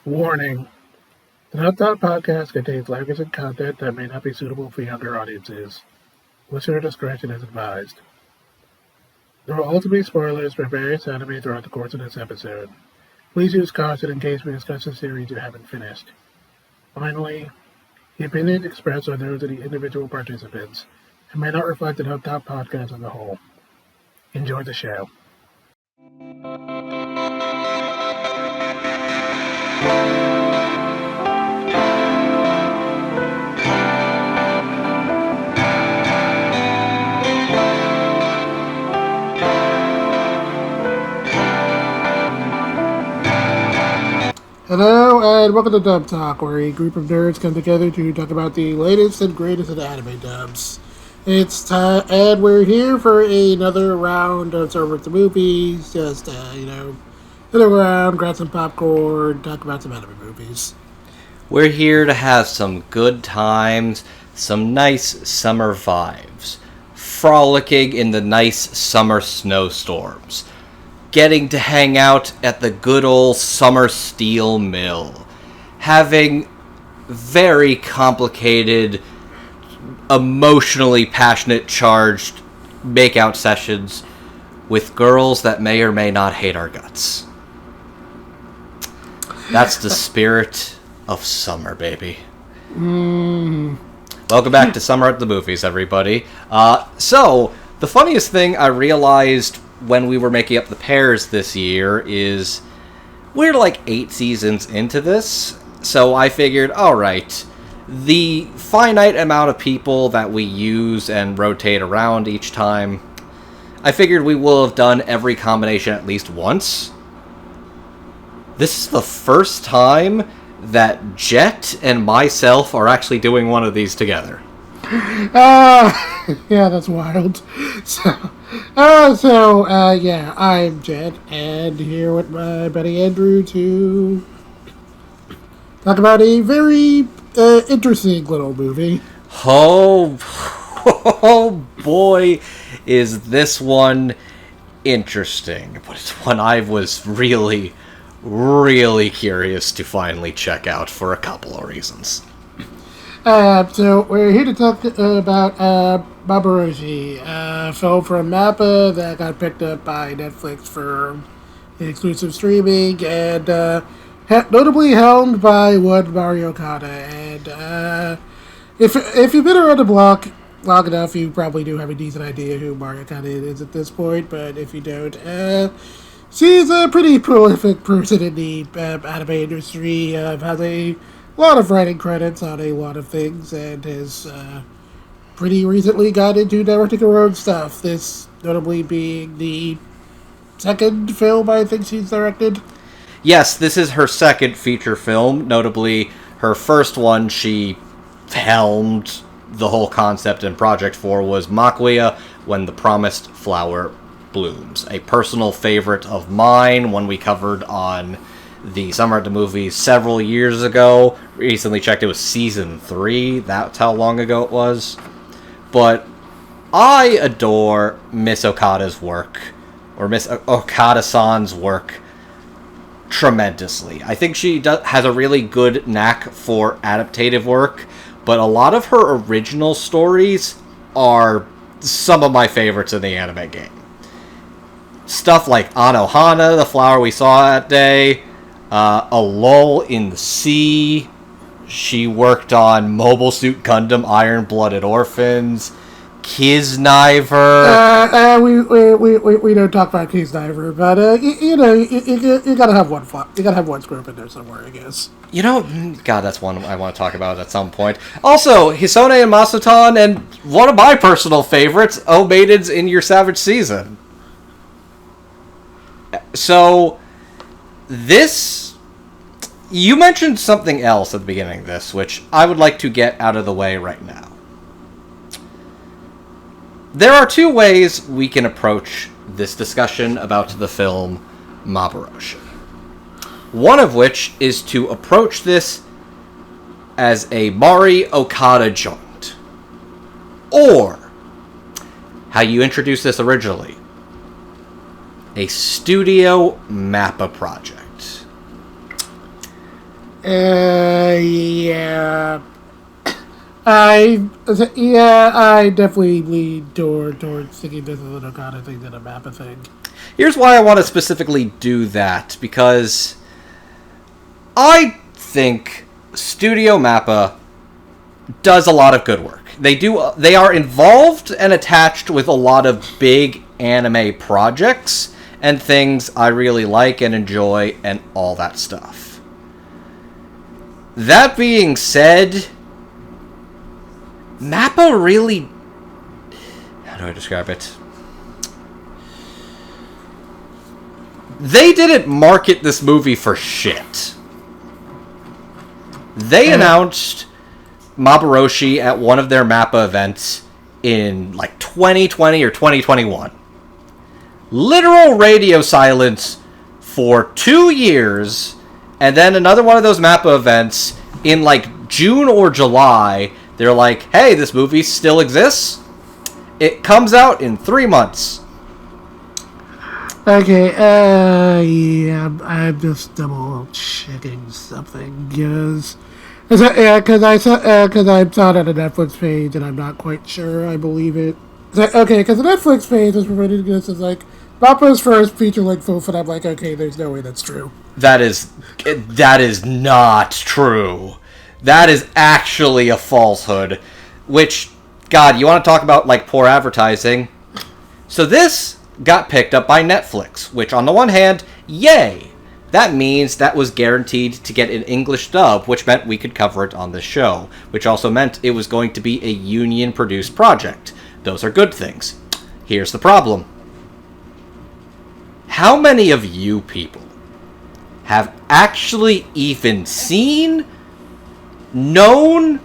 Warning: the Not Thought podcast contains language and content that may not be suitable for younger audiences. Listener discretion is advised. There will also be spoilers for various anime throughout the course of this episode. Please use caution in case we discuss a series you haven't finished. Finally, the opinions expressed are those of the individual participants and may not reflect the Not Thought podcast as a whole. Enjoy the show. Hello and welcome to Dub Talk, where a group of nerds come together to talk about the latest and greatest of the anime dubs. It's time, and we're here for another round of Over the Movies. Just, sit around, grab some popcorn, talk about some anime movies. We're here to have some good times, some nice summer vibes, frolicking in the nice summer snowstorms, getting to hang out at the good old summer steel mill, having very complicated, emotionally passionate, charged makeout sessions with girls that may or may not hate our guts. That's the spirit of summer, baby. Welcome back to Summer at the Movies, everybody. So, the funniest thing I realized when we were making up the pairs this year is we're like 8 seasons into this, so I figured, alright, the finite amount of people that we use and rotate around each time, I figured we will have done every combination at least once. This is the first time that Jet and myself are actually doing one of these together. Yeah, that's wild. Yeah, I'm Jet, and here with my buddy Andrew to talk about a very interesting little movie. Oh boy, is this one interesting. But it's one I was really curious to finally check out for a couple of reasons. So we're here to talk about Maboroshi, a film from MAPPA that got picked up by Netflix for exclusive streaming, and notably helmed by one Mari Okada. And if you've been around the block long enough, you probably do have a decent idea who Mari Okada is at this point. But if you don't, she's a pretty prolific person in the anime industry. Has a lot of writing credits on a lot of things, and has pretty recently got into directing her own stuff. This notably being the second film I think she's directed. Yes, this is her second feature film. Notably, her first one she helmed the whole concept and project for was Maquia, When the Promised Flower Blooms. A personal favorite of mine, one we covered on the Summer at the Movies several years ago. Recently checked, it was season 3. That's how long ago it was. But I adore Miss Okada's work, or Miss Okada-san's work, tremendously. I think she has a really good knack for adaptative work, but a lot of her original stories are some of my favorites in the anime game. Stuff like Anohana, the flower we saw that day, A Lull in the Sea. She worked on Mobile Suit Gundam Iron-Blooded Orphans, Kisniver. We don't talk about Kisniver, but you gotta have one flop. You gotta have one script in there somewhere, I guess. You know, God, that's one I want to talk about at some point. Also, Hisone and Masutan, and one of my personal favorites, O Maidens in Your Savage Season. So, this... You mentioned something else at the beginning of this, which I would like to get out of the way right now. There are 2 ways we can approach this discussion about the film Maboroshi. One of which is to approach this as a Mari Okada joint. Or, how you introduced this originally, a Studio Mappa project. Yeah. I definitely lean towards thinking this is an Okada thing than a Mappa thing. Here's why I want to specifically do that, because I think Studio Mappa does a lot of good work. They are involved and attached with a lot of big anime projects and things I really like and enjoy and all that stuff. That being said, Mappa really... How do I describe it? They didn't market this movie for shit. They announced Maboroshi at one of their Mappa events in like 2020 or 2021. Literal radio silence for 2 years, and then another one of those Mappa events in like June or July. They're like, hey, this movie still exists. It comes out in 3 months. Okay, yeah, I'm just double checking something, because I saw it on a Netflix page, and I'm not quite sure I believe it. Okay, because the Netflix page is promoting this as, like, Mappa's first feature-length film, and I'm like, okay, there's no way that's true. That is not true. That is actually a falsehood. Which, God, you want to talk about, like, poor advertising? So this got picked up by Netflix, which on the one hand, yay! That means that was guaranteed to get an English dub, which meant we could cover it on this show, which also meant it was going to be a union-produced project. Those are good things. Here's the problem. How many of you people have actually even seen, known,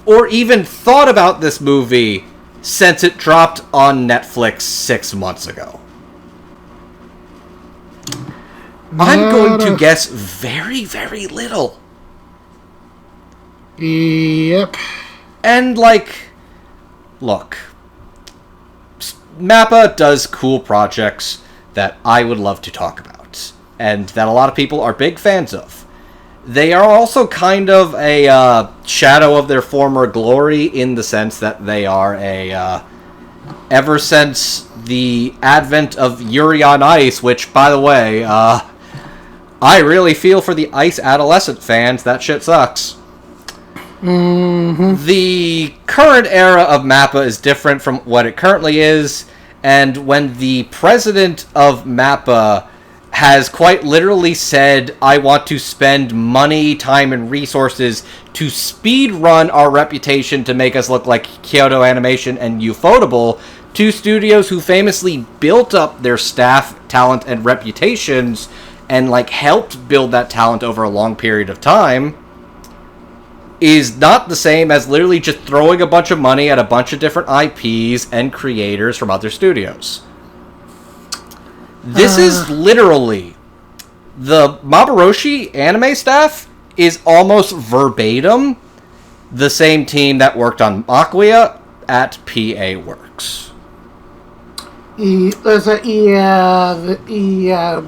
or even thought about this movie since it dropped on Netflix 6 months ago? I'm going to guess very, very little. Yep. And, like, look, Mappa does cool projects that I would love to talk about, and that a lot of people are big fans of. They are also kind of a shadow of their former glory in the sense that they are ever since the advent of Yuri on Ice, which, by the way, I really feel for the Ice adolescent fans. That shit sucks. Mm-hmm. The current era of Mappa is different from what it currently is, and when the president of Mappa has quite literally said, I want to spend money, time, and resources to speed run our reputation to make us look like Kyoto Animation and Ufotable, two studios who famously built up their staff, talent, and reputations, and like helped build that talent over a long period of time, is not the same as literally just throwing a bunch of money at a bunch of different IPs and creators from other studios. This is literally... The Maboroshi anime staff is almost verbatim the same team that worked on Maquia at PA Works. Yeah,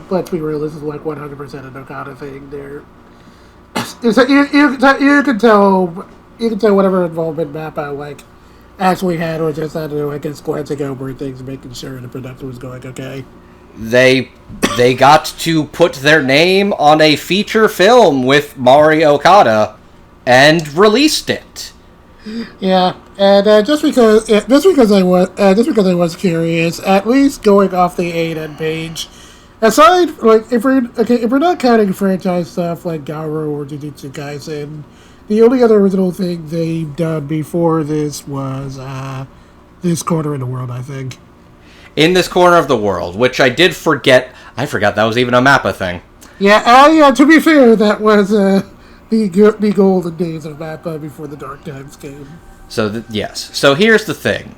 let's be real, this is like 100% an Okada thing there. You can tell whatever involvement Mappa like actually had, or just had to like just glancing over things, making sure the production was going okay. They got to put their name on a feature film with Mari Okada and released it. Yeah, and just because I was curious, at least going off the A&N page, aside like if we're not counting franchise stuff like Garo or Jujutsu Kaisen, the only other original thing they've done before this was This Corner in the World, I think. In This Corner of the World, which I did forget. I forgot that was even a Mappa thing. Yeah, to be fair, that was the golden days of Mappa before the dark times came. So, yes. So here's the thing.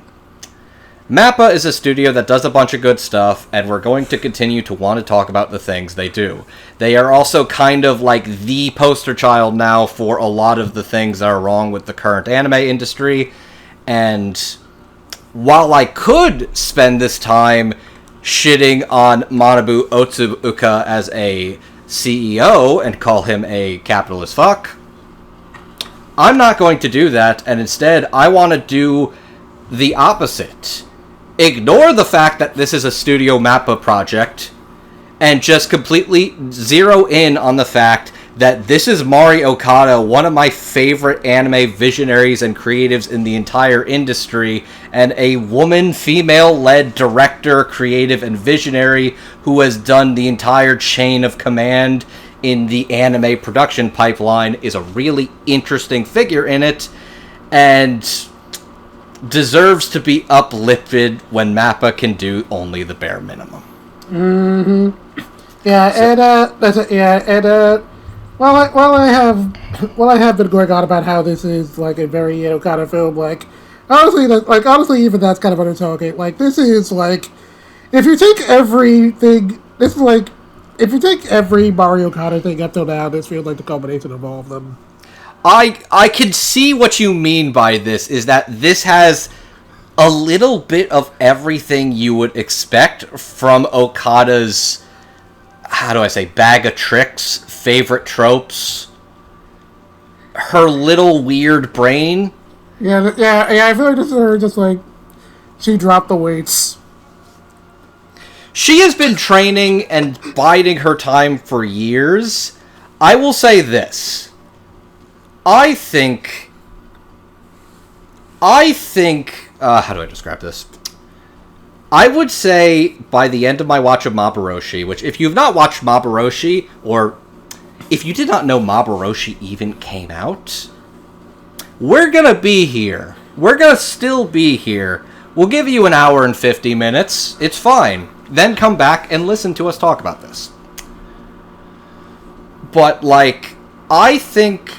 Mappa is a studio that does a bunch of good stuff, and we're going to continue to want to talk about the things they do. They are also kind of like the poster child now for a lot of the things that are wrong with the current anime industry, and while I could spend this time shitting on Manabu Otsubuka as a CEO and call him a capitalist fuck. I'm not going to do that, and instead I want to do the opposite. Ignore the fact that this is a Studio Mappa project, and just completely zero in on the fact that this is Mari Okada, one of my favorite anime visionaries and creatives in the entire industry, and a woman, female-led director, creative, and visionary who has done the entire chain of command in the anime production pipeline, is a really interesting figure in it, and deserves to be uplifted when Mappa can do only the bare minimum. Yeah, so, that's it. Yeah, and while I have been going on about how this is like a very Okada film, honestly, even that's kind of undertalking. Like, this is like, if you take everything, this is like, if you take every Mari Okada thing up till now, this feels like the culmination of all of them. I can see what you mean by this, is that this has a little bit of everything you would expect from Okada's, how do I say, bag of tricks, favorite tropes, her little weird brain. Yeah, I feel like this is her just like, she dropped the weights. She has been training and biding her time for years. I will say this. I think, how do I describe this? I would say by the end of my watch of Maboroshi, which if you've not watched Maboroshi, or if you did not know Maboroshi even came out, we're gonna be here. We're gonna still be here. We'll give you an hour and 50 minutes. It's fine. Then come back and listen to us talk about this. But, like, I think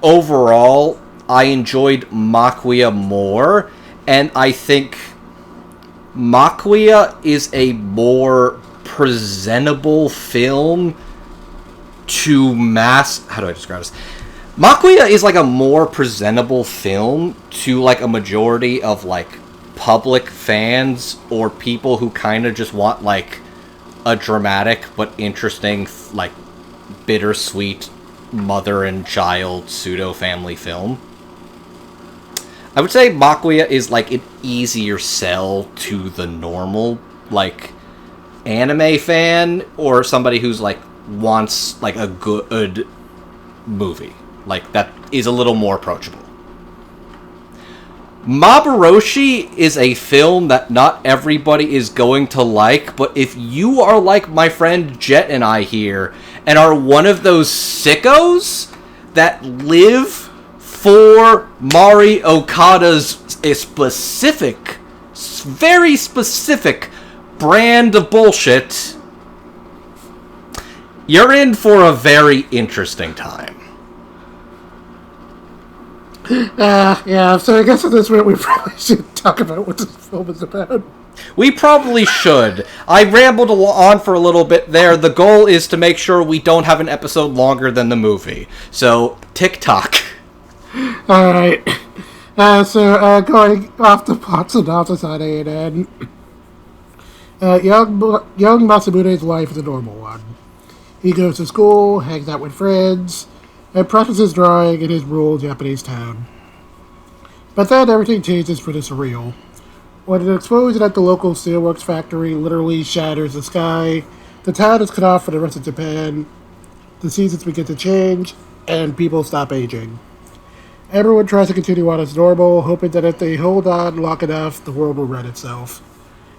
overall I enjoyed Maquia more, and I think Maquia is a more presentable film to mass... How do I describe this? Maquia is like a more presentable film to like a majority of like public fans or people who kind of just want like a dramatic but interesting, like bittersweet mother and child pseudo family film. I would say Maquia is like an easier sell to the normal like anime fan or somebody who's like wants like a good movie like that is a little more approachable. Maboroshi is a film that not everybody is going to like, but if you are like my friend Jet and I here, and are one of those sickos that live for Mari Okada's specific, very specific brand of bullshit, you're in for a very interesting time. Yeah, so I guess at this point we probably should talk about what this film is about. We probably should. I rambled on for a little bit there. The goal is to make sure we don't have an episode longer than the movie. So, tick-tock. Alright. So, going off the plot synopsis on A&N, young Masamune's life is a normal one. He goes to school, hangs out with friends, and practices drawing in his rural Japanese town. But then everything changes for the surreal. When an explosion at the local steelworks factory literally shatters the sky, the town is cut off from the rest of Japan, the seasons begin to change, and people stop aging. Everyone tries to continue on as normal, hoping that if they hold on long enough, the world will right itself.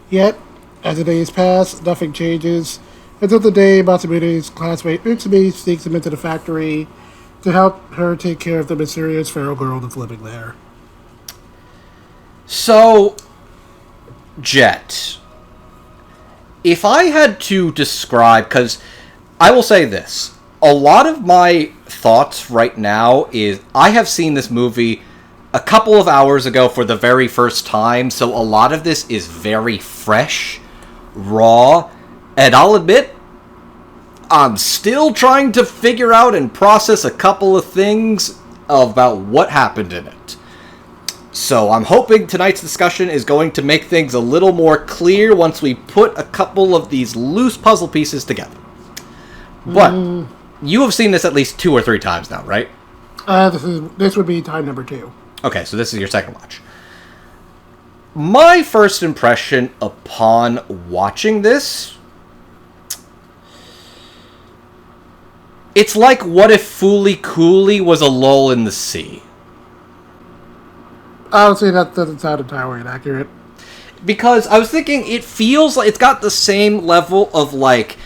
Yet, as the days pass, nothing changes, until the day Masamune's classmate Utsumi sneaks him into the factory to help her take care of the mysterious feral girl that's living there. So, Jet, if I had to describe, because I will say this, a lot of my thoughts right now is I have seen this movie a couple of hours ago for the very first time, so a lot of this is very fresh, raw, and I'll admit, I'm still trying to figure out and process a couple of things about what happened in it. So I'm hoping tonight's discussion is going to make things a little more clear once we put a couple of these loose puzzle pieces together. But you have seen this at least 2 or 3 times now, right? This would be time number 2. Okay, so this is your second watch. My first impression upon watching this, it's like what if Fooly Cooley was a lull in the sea. I would say that doesn't sound entirely inaccurate. Because I was thinking it feels like it's got the same level of like,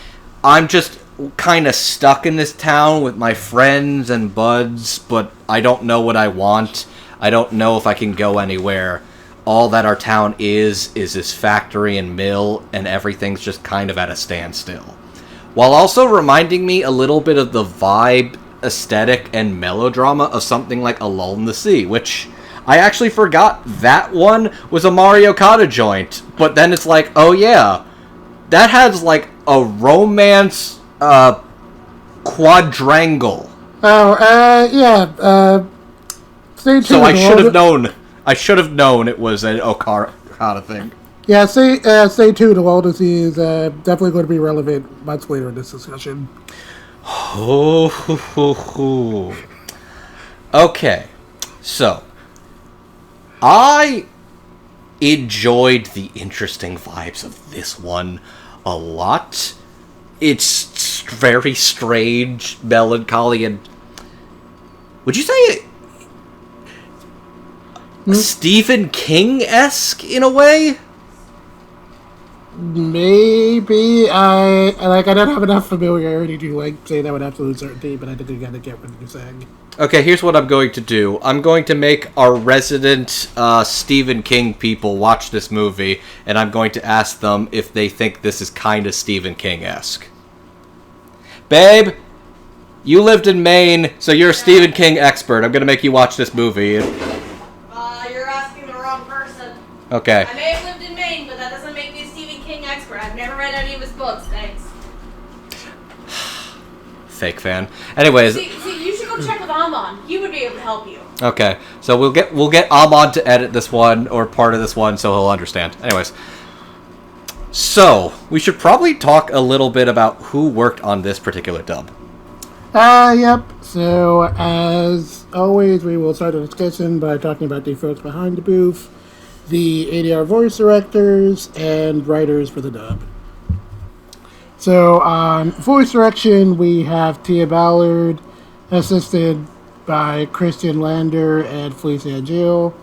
I'm just kind of stuck in this town with my friends and buds, but I don't know what I want. I don't know if I can go anywhere. All that our town is this factory and mill, and everything's just kind of at a standstill. While also reminding me a little bit of the vibe, aesthetic, and melodrama of something like A Lull in the Sea, which I actually forgot that one was a Mari Okada joint. But then it's like, oh yeah, that has like a romance quadrangle. Oh, yeah. Stay tuned. So I should have known it was an Okada thing. Yeah, stay tuned. The Lull in the Sea is definitely going to be relevant months later in this discussion. Okay, so I enjoyed the interesting vibes of this one a lot. It's very strange, melancholy, and would you say Stephen King-esque in a way? Maybe. I don't have enough familiarity to say that with absolute certainty, but I think you gotta get what you're saying. Okay, here's what I'm going to do. I'm going to make our resident Stephen King people watch this movie, and I'm going to ask them if they think this is kind of Stephen King-esque. Babe, you lived in Maine, so you're a Stephen King expert. I'm going to make you watch this movie. You're asking the wrong person. Okay. I may have lived in Maine, but that doesn't make me a Stephen King expert. I've never read any of his books, thanks. Fake fan. Anyways. See, you should go check with Amon. He would be able to help you. Okay, so we'll get Amon to edit this one, or part of this one, so he'll understand. Anyways. So, we should probably talk a little bit about who worked on this particular dub. Yep. So, as always, we will start the discussion by talking about the folks behind the booth, the ADR voice directors, and writers for the dub. So, on voice direction, we have Tia Ballard, assisted by Christian Lander and Felicia Gill.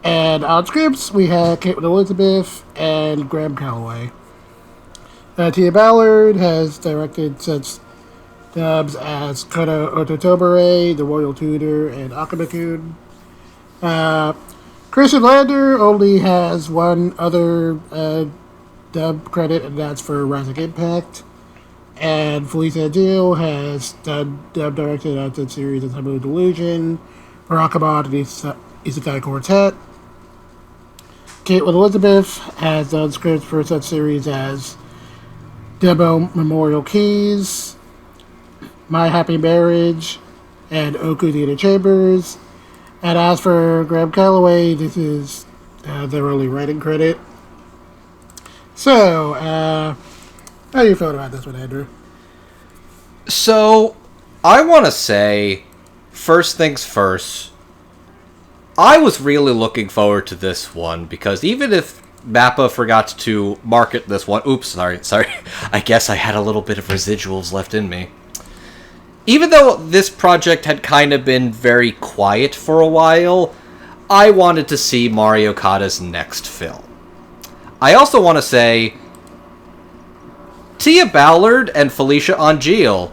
And on scripts, we have Caitlin Elizabeth and Graham Calloway. Tia Ballard has directed such dubs as Kono Ototobore, The Royal Tutor, and Akame-kun. Christian Lander only has one other dub credit, and that's for Rising Impact. And Felicia Gill has done dub directed on such series as Hamu Delusion, Rockabot, and Isekai Quartet. Caitlin Elizabeth has done scripts for such series as Debo Memorial Keys, My Happy Marriage, and Oku Theater Chambers. And as for Graham Calloway, this is their only writing credit. So, how are you feeling about this one, Andrew? So, I want to say, first things first, I was really looking forward to this one, because even if Mappa forgot to market this one... Oops, sorry. I guess I had a little bit of residuals left in me. Even though this project had kind of been very quiet for a while, I wanted to see Mari Okada's next film. I also want to say, Tia Ballard and Felicia Angeal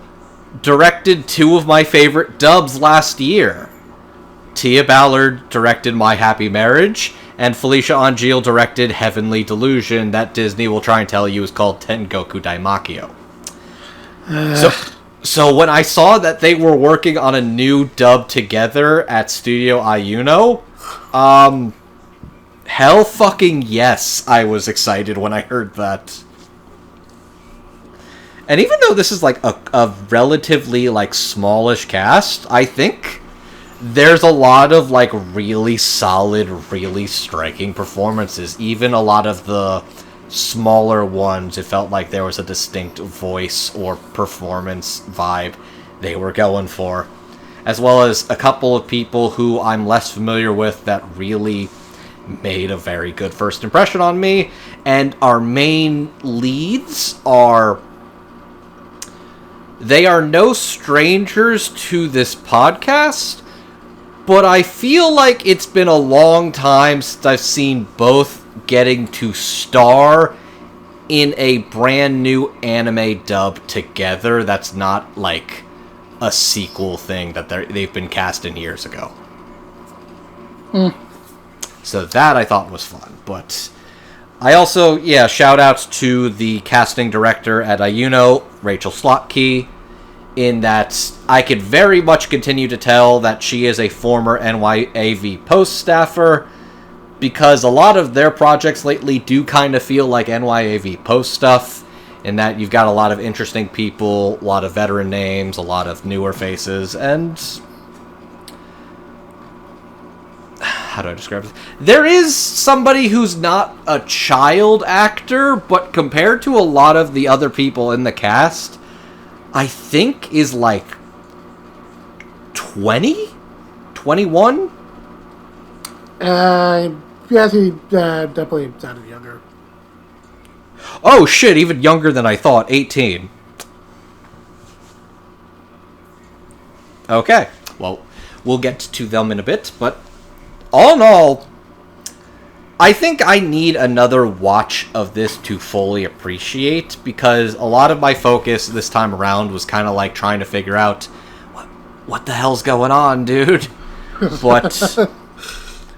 directed 2 of my favorite dubs last year. Tia Ballard directed My Happy Marriage, and Felicia Angeal directed Heavenly Delusion, that Disney will try and tell you is called Tengoku Daimakyo. So when I saw that they were working on a new dub together at Studio Ayuno, hell fucking yes, I was excited when I heard that. And even though this is like a relatively like smallish cast, I think there's a lot of like really solid, really striking performances. Even a lot of the smaller ones, it felt like there was a distinct voice or performance vibe they were going for. As well as a couple of people who I'm less familiar with that really made a very good first impression on me. And our main leads are... They are no strangers to this podcast, but I feel like it's been a long time since I've seen both getting to star in a brand new anime dub together that's not like a sequel thing that they've been cast in years ago. So that I thought was fun. But I also, shout outs to the casting director at Ayuno, Rachel Slotke, in that I could very much continue to tell that she is a former NYAV post staffer, because a lot of their projects lately do kind of feel like NYAV post stuff, in that you've got a lot of interesting people, a lot of veteran names, a lot of newer faces, and... How do I describe this? There is somebody who's not a child actor, but compared to a lot of the other people in the cast, I think is like 20? 21? Yeah, he definitely sounded younger. Oh shit, even younger than I thought. 18. Okay, well, we'll get to them in a bit, but all in all, I think I need another watch of this to fully appreciate, because a lot of my focus this time around was kind of like trying to figure out what the hell's going on, dude? But...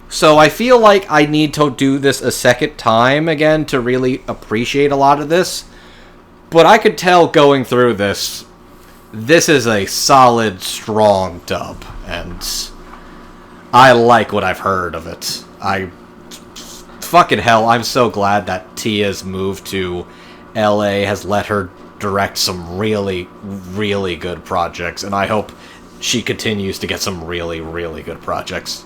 So I feel like I need to do this a second time again to really appreciate a lot of this. But I could tell going through this is a solid, strong dub. And I like what I've heard of it. Fucking hell, I'm so glad that Tia's move to LA has let her direct some really, really good projects. And I hope she continues to get some really, really good projects.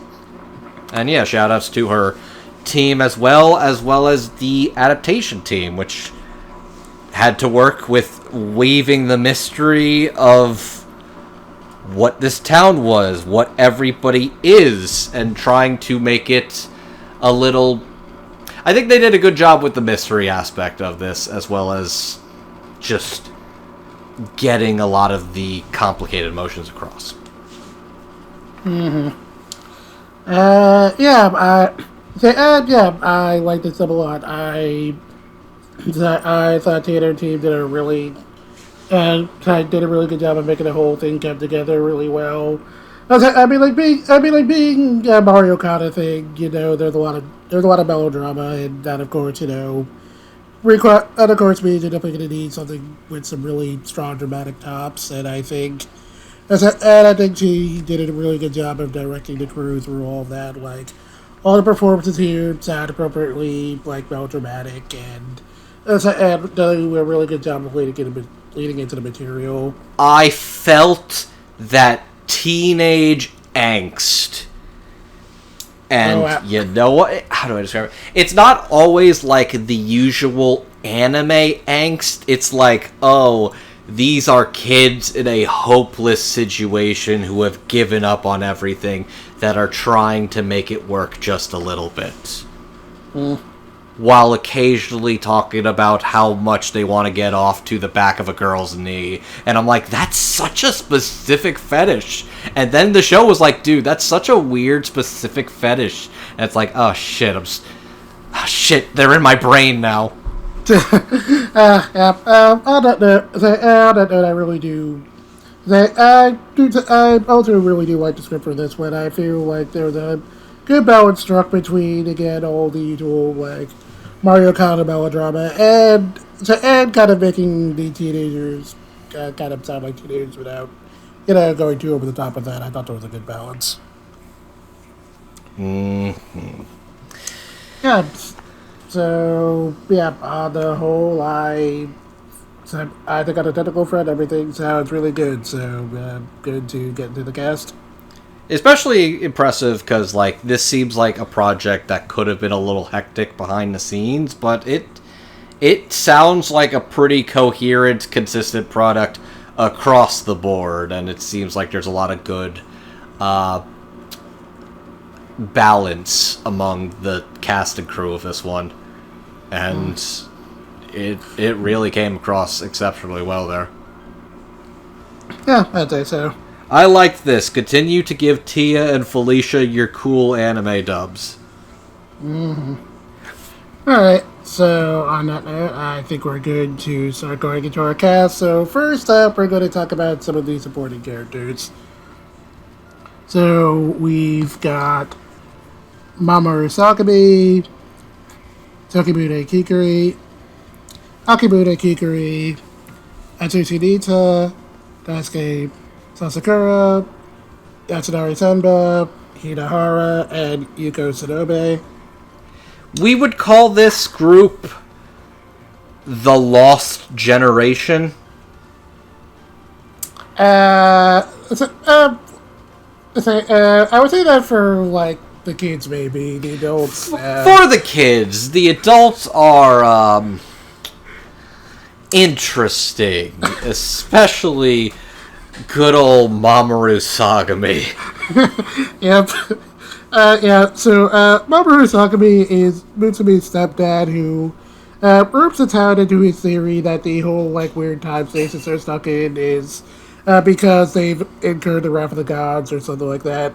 And yeah, shoutouts to her team as well as the adaptation team, which had to work with weaving the mystery of what this town was, what everybody is, and trying to make it a little... I think they did a good job with the mystery aspect of this, as well as just getting a lot of the complicated emotions across. Mm-hmm. I liked this a lot. I thought theater team did a really good job of making the whole thing come together really well. Being Mari Okada thing, there's a lot of melodrama, and that of course, means you're definitely going to need something with some really strong dramatic tops, and I think she did a really good job of directing the crew through all of that. Like, all the performances here sound appropriately, melodramatic, and doing a really good job of leading into the material. I felt that teenage angst. And you know what? How do I describe it? It's not always like the usual anime angst. It's like, these are kids in a hopeless situation who have given up on everything, that are trying to make it work just a little bit. While occasionally talking about how much they want to get off to the back of a girl's knee. And I'm like, that's such a specific fetish. And then the show was like, dude, that's such a weird specific fetish. And it's like, oh shit, they're in my brain now. On that note, I really do. I also really do like the script for this one. I feel like there's a good balance struck between, again, all the usual Mari Okada melodrama and kind of making the teenagers kind of sound like teenagers without going too over the top of that. I thought there was a good balance. Mm-hmm. Yeah. So, on the whole, I think on the technical front, everything sounds really good. So, good to get into the cast. Especially impressive because, this seems like a project that could have been a little hectic behind the scenes, but it it sounds like a pretty coherent, consistent product across the board, and it seems like there's a lot of good balance among the cast and crew of this one, and it really came across exceptionally well there. Yeah, I'd say so. I liked this. Continue to give Tia and Felicia your cool anime dubs. Alright, so on that note, I think we're good to start going into our cast. So first up, we're going to talk about some of the supporting characters. So we've got Mamoru Sakami, Tokimune Kikuri, Akimune Kikuri, Atsushi Nita, Daisuke Sasakura, Yatsunari Senba, Hinahara, and Yuko Sonobe. We would call this group the Lost Generation. I would say that for, like, the kids, maybe. The adults. For the kids. The adults are, interesting. Especially good old Mamoru Sagami. Yep. So Mamoru Sakami is Mutsumi's stepdad who ropes the town into his theory that the whole, like, weird time stasis they're stuck in is because they've incurred the wrath of the gods or something like that.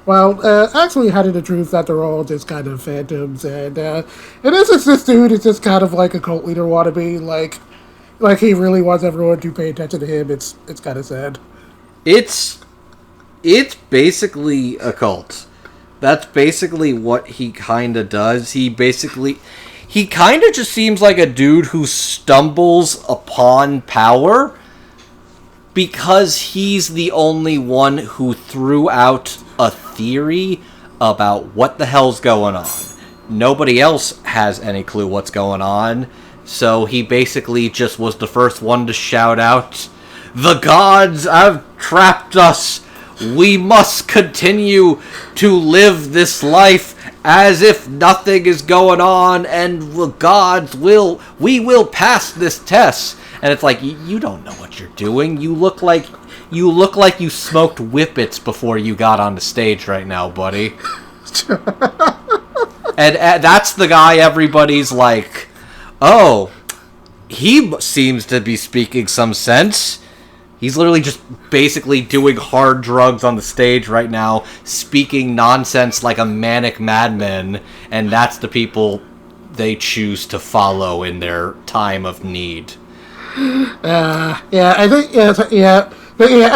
While actually hiding the truth that they're all just kind of phantoms, and in essence, this dude is just kind of like a cult leader wannabe, like he really wants everyone to pay attention to him. It's kind of sad. It's basically a cult. That's basically what he kind of does. He kind of just seems like a dude who stumbles upon power because he's the only one who threw out a theory about what the hell's going on. Nobody else has any clue what's going on, so he basically just was the first one to shout out, "The gods have trapped us! We must continue to live this life as if nothing is going on, and the gods we will pass this test." And it's like, you don't know what you're doing. You look like you smoked whippets before you got on the stage right now, buddy. And that's the guy everybody's like, oh, he seems to be speaking some sense. He's literally just basically doing hard drugs on the stage right now, speaking nonsense like a manic madman, and that's the people they choose to follow in their time of need. I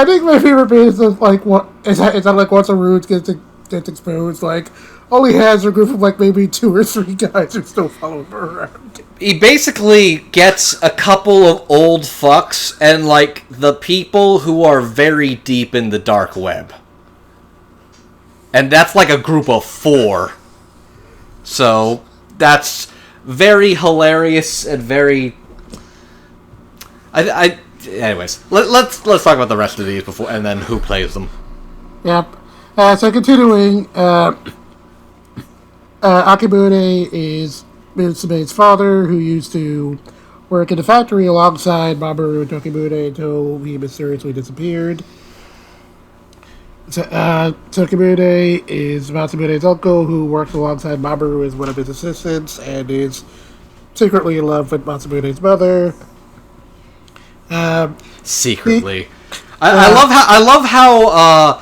think my favorite bit is like like once a Rouge gets exposed, like all he has are a group of like maybe 2 or 3 guys who still follow him around. He basically gets a couple of old fucks and like the people who are very deep in the dark web. And that's like a group of 4. So that's very hilarious and very anyways, let's talk about the rest of these before, and then who plays them. Yep. So continuing, Akimune is Mitsume's father, who used to work in the factory alongside Mamoru and Tokimune until he mysteriously disappeared. Tokimune is Matsumone's uncle, who works alongside Mamoru as one of his assistants, and is secretly in love with Matsumone's mother. Secretly, I love how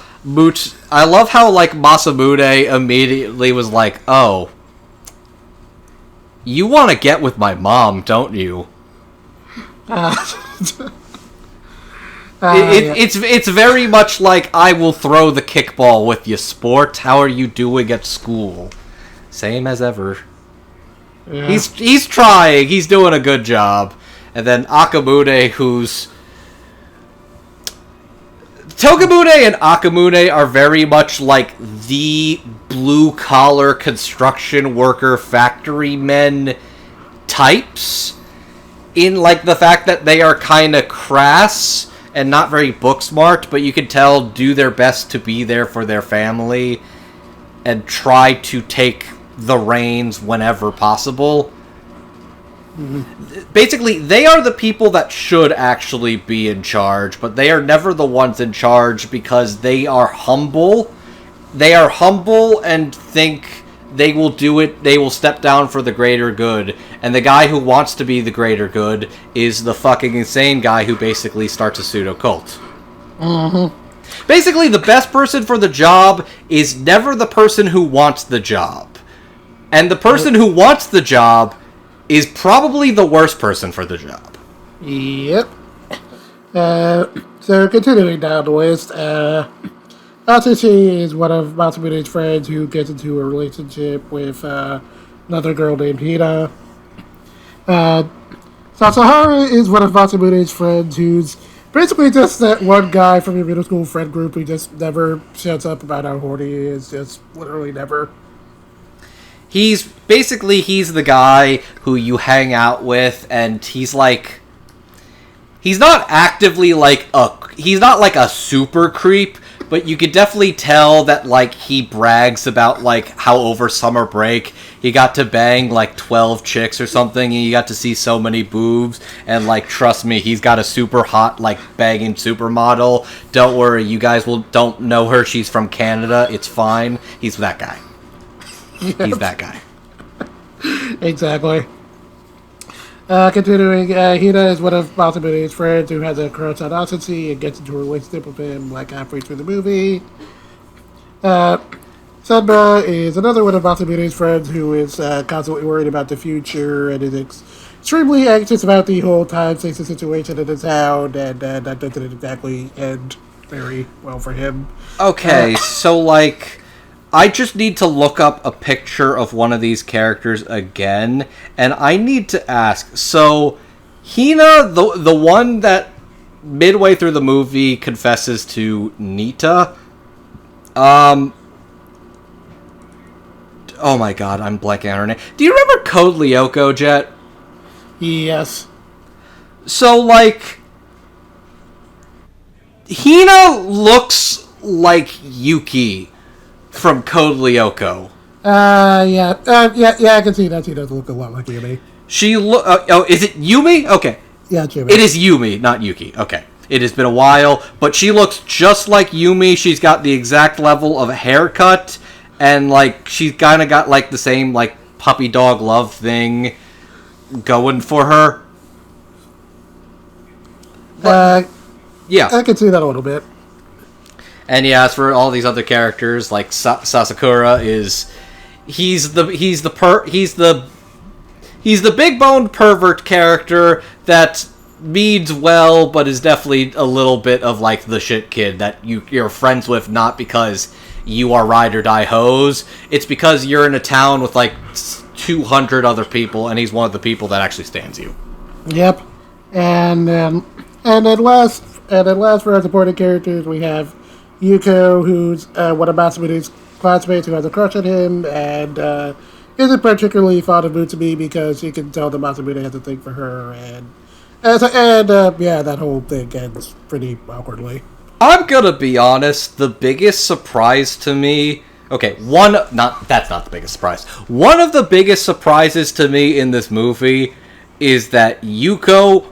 like Masamune immediately was like, "Oh, you want to get with my mom, don't you?" It's very much like, "I will throw the kickball with you, sport. How are you doing at school?" Same as ever. Yeah. He's trying. He's doing a good job. And then Akamune, who's... Tokimune and Akamune are very much like the blue-collar construction worker factory men types. In, like, the fact that they are kind of crass and not very book-smart, but you can tell do their best to be there for their family and try to take the reins whenever possible. Basically, they are the people that should actually be in charge, but they are never the ones in charge because they are humble. They are humble and think they will do it, they will step down for the greater good. And the guy who wants to be the greater good is the fucking insane guy who basically starts a pseudo-cult. Basically, the best person for the job is never the person who wants the job. And the person who wants the job is probably the worst person for the job. Yep. So continuing down the list, Atsushi is one of Matsumoto's friends who gets into a relationship with another girl named Hina. Sasahara is one of Matsumoto's friends who's basically just that one guy from your middle school friend group who just never shuts up about how horny he is, just literally never. He's the guy who you hang out with, and he's like, he's not actively he's not like a super creep, but you could definitely tell that like he brags about like how over summer break he got to bang like 12 chicks or something, and you got to see so many boobs, and like trust me, he's got a super hot like banging supermodel. Don't worry, you guys don't know her, she's from Canada, it's fine. He's that guy. Yep. He's that guy. Exactly. Continuing, Hina is one of Matsumoto's friends who has a crush on Atsushi and gets into a relationship with him like halfway through the movie. Sunba is another one of Matsumoto's friends who is constantly worried about the future and is extremely anxious about the whole time station situation in the town, and that doesn't exactly end very well for him. Okay, so like, I just need to look up a picture of one of these characters again, and I need to ask, so Hina, the one that midway through the movie confesses to Nita, oh my god, I'm blanking on her name. Do you remember Code Lyoko, Jet? Yes. So, like, Hina looks like Yuki from Code Lyoko. Yeah, I can see that. She does look a lot like Yumi. Is it Yumi? Okay. Yeah, it's Yumi. It is Yumi, not Yuki. Okay. It has been a while, but she looks just like Yumi. She's got the exact level of haircut, and, like, she's kind of got, like, the same, like, puppy dog love thing going for her. Yeah. I can see that a little bit. And yeah, as for all these other characters, like Sasakura is, he's the big boned pervert character that means well, but is definitely a little bit of like the shit kid that you're friends with, not because you are ride or die hoes. It's because you're in a town with like 200 other people, and he's one of the people that actually stands you. Yep. And then last for our supporting characters, we have Yuko, who's one of Matsumoto's classmates who has a crush on him, and isn't particularly fond of Mutsumi because you can tell that Matsumoto has a thing for her, and that whole thing ends pretty awkwardly. I'm gonna be honest, the biggest surprise to me... Okay, that's not the biggest surprise. One of the biggest surprises to me in this movie is that Yuko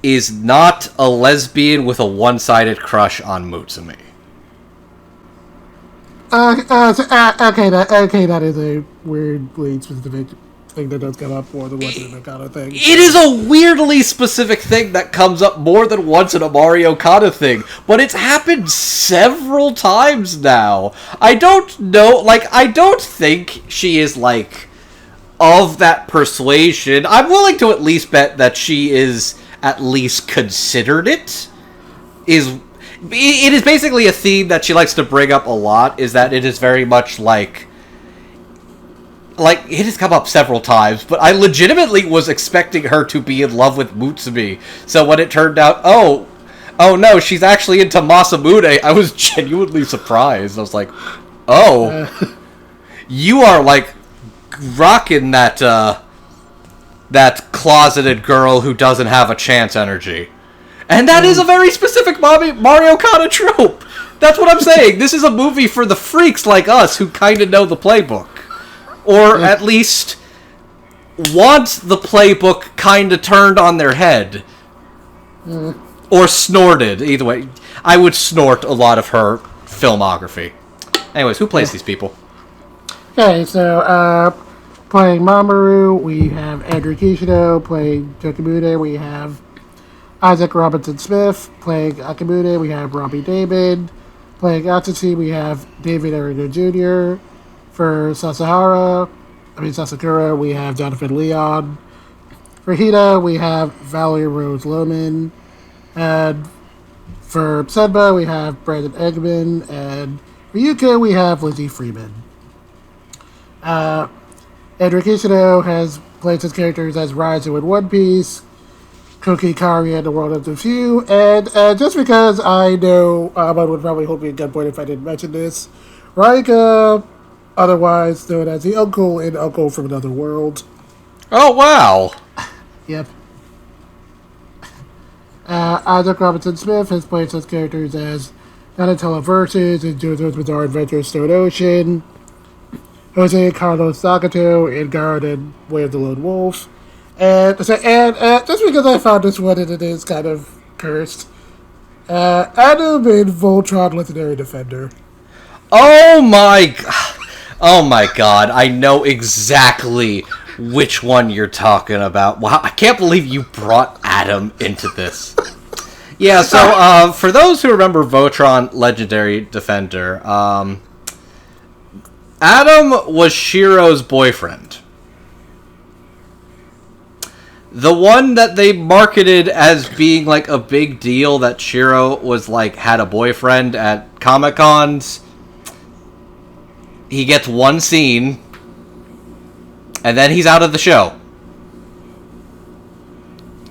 is not a lesbian with a one-sided crush on Mutsumi. Okay, that is a weirdly specific thing that does come up more than once in a kind of thing. It is a weirdly specific thing that comes up more than once in a Mari Okada thing, but it's happened several times now. I don't know, I don't think she is, of that persuasion. I'm willing to at least bet that she is at least considered it. It is basically a theme that she likes to bring up a lot, is that it is very much like it has come up several times, but I legitimately was expecting her to be in love with Mutsumi. So when it turned out, oh no, she's actually into Masamune, I was genuinely surprised. I was like, you are rocking that closeted girl who doesn't have a chance energy. And that is a very specific Mari Okada trope. That's what I'm saying. This is a movie for the freaks like us who kind of know the playbook. Or at least wants the playbook kind of turned on their head. Or snorted. Either way, I would snort a lot of her filmography. Anyways, who plays these people? Okay, so, playing Mamoru, we have Andrew Kishino. Playing Tokimude, we have Isaac Robinson Smith. Playing Akamude, we have Robbie Damon. Playing Atsushi, we have David Arano Jr. For Sasakura, we have Jonathan Leon. For Hina, we have Valerie Rose Lohman. And for Senba, we have Brandon Eggman. And for Yuka, we have Lizzie Freeman. Andrew Kishino has played his characters as Raizo in One Piece, Koki Kari in The World of the Few, and just because I know Ahmad would probably hold me at gunpoint if I didn't mention this, Raika, otherwise known as the Uncle in Uncle from Another World. Oh, wow. Yep. Isaac Robinson Smith has played such characters as Donatello Versus in JoJo's Bizarre Adventure Stone Ocean, Jose Carlos Sakato in Guard and Way of the Lone Wolf. And just because I found this one and it is kind of cursed, Adam in Voltron Legendary Defender. Oh my god, I know exactly which one you're talking about. Wow, I can't believe you brought Adam into this. Yeah, so for those who remember Voltron Legendary Defender, Adam was Shiro's boyfriend. The one that they marketed as being like a big deal that Shiro was like had a boyfriend at Comic-Cons. He gets one scene and then he's out of the show.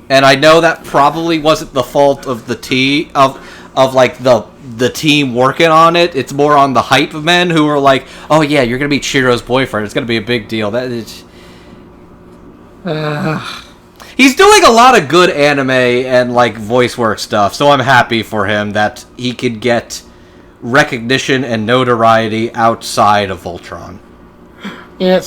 And I know that probably wasn't the fault of the of like the team working on it. It's more on the hype men who are like, "Oh yeah, you're gonna be Shiro's boyfriend. It's gonna be a big deal." That is. He's doing a lot of good anime and like voice work stuff, so I'm happy for him that he could get recognition and notoriety outside of Voltron. Yeah,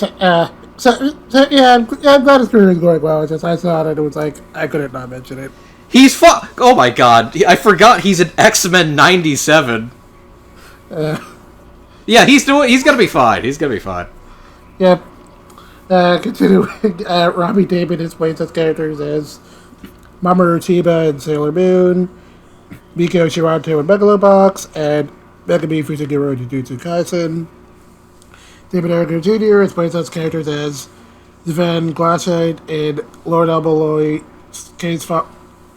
I'm glad his career is going well. It's just I saw it and it was like I couldn't not mention it. He's oh my god, I forgot he's an X-Men 97. Yeah, he's gonna be fine. He's gonna be fine. Yep. Continuing, Robbie Damon has played such characters as Mamoru Chiba in Sailor Moon, Miko Shiranto in Megalobox, and Megami Fusuguro in Jujutsu Kaisen. David Arano Jr. has played such characters as Sven Glassite in Lord Elmoloy's Case File.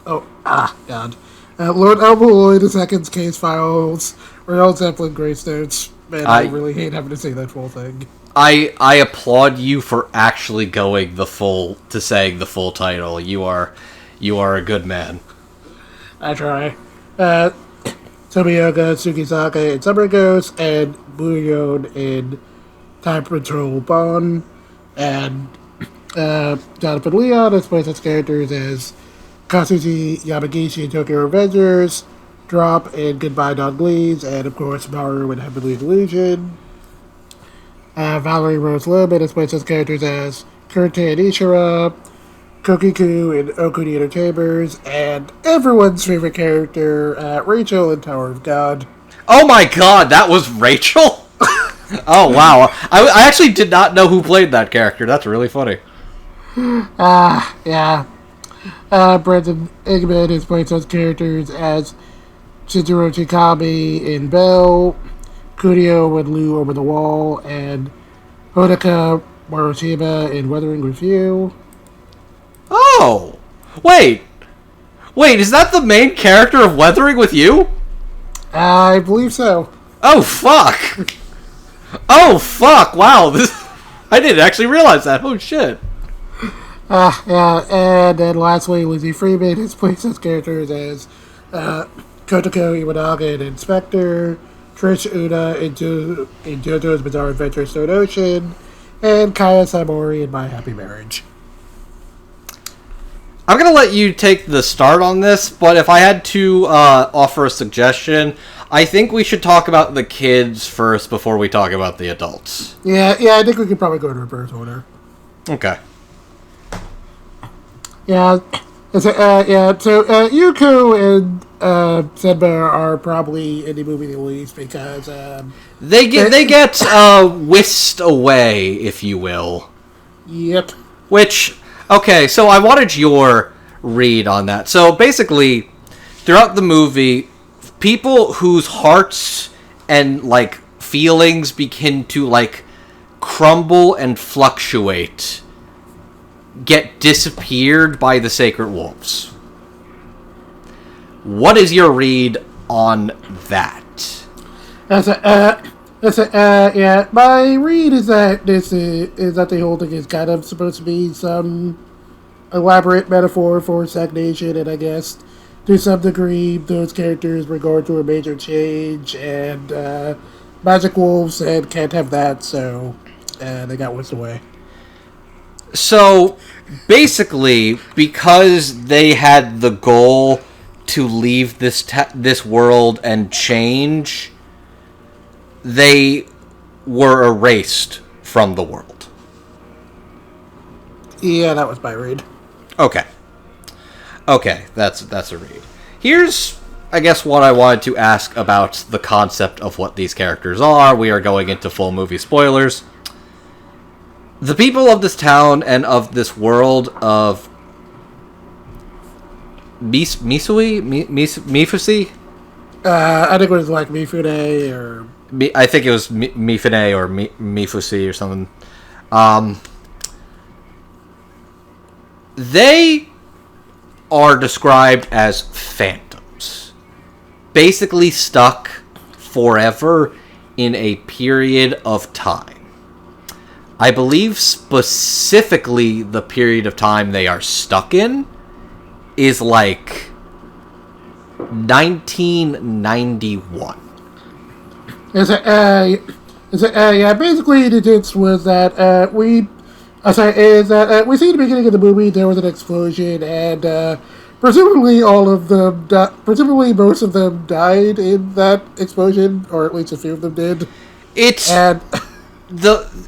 God. Lord Elmoloy II's Case Files, Real Zeppelin Greystones. Man, I really hate having to say that full thing. I applaud you for actually going saying the full title. You are a good man. I try. Tomioka Tsukisaka in Summer Ghost, and Buyon in Time Patrol Bond, and Jonathan Leon has played such characters as Katsuji Yamagishi in Tokyo Revengers, Drop in Goodbye Don Glees, and of course Maru in Heavenly Delusion. Valerie Rose Lohman has played such characters as Kurte and Ishira, Kokiku in Okuni Inner Chambers, and everyone's favorite character, Rachel in Tower of God. Oh my god, that was Rachel? Oh wow. I actually did not know who played that character. That's really funny. Yeah. Brandon Eggman has played such characters as Shizuru Chikami in Bell, Kurio with Lou Over the Wall, and Hodaka Morishima in Weathering with You. Oh! Wait, is that the main character of Weathering with You? I believe so. Oh, fuck! Wow, I didn't actually realize that. Oh, shit. Yeah, and then lastly, Lizzie Freeman has played such characters as Kotoko Iwanaga in Inspector, Trish Una in JoJo's Bizarre Adventure Stone Ocean, and Kaya Samori in My Happy Marriage. I'm going to let you take the start on this, but if I had to offer a suggestion, I think we should talk about the kids first before we talk about the adults. Yeah, I think we could probably go in reverse order. Okay. Yeah, so Yuko and Senba are probably in the movie the least because They get whisked away, if you will. Yep. Which, okay, so I wanted your read on that. So basically, throughout the movie, people whose hearts and like feelings begin to like crumble and fluctuate get disappeared by the sacred wolves. What is your read on that? Yeah. My read is that that the whole thing is kind of supposed to be some elaborate metaphor for stagnation, and I guess to some degree those characters were going through a major change, and magic wolves said can't have that, so they got whisked away. So basically, because they had the goal to leave this world and change, they were erased from the world. Yeah, that was my read. Okay, that's a read. Here's, I guess, what I wanted to ask about the concept of what these characters are. We are going into full movie spoilers. The people of this town and of this world of Mifusi? I think it was like Mifune or... I think it was Mifune or Mifusi or something. They are described as phantoms. Basically stuck forever in a period of time. I believe specifically the period of time they are stuck in is like 1991. Yeah, basically the gist was that we see at the beginning of the movie there was an explosion, and presumably presumably most of them died in that explosion, or at least a few of them did.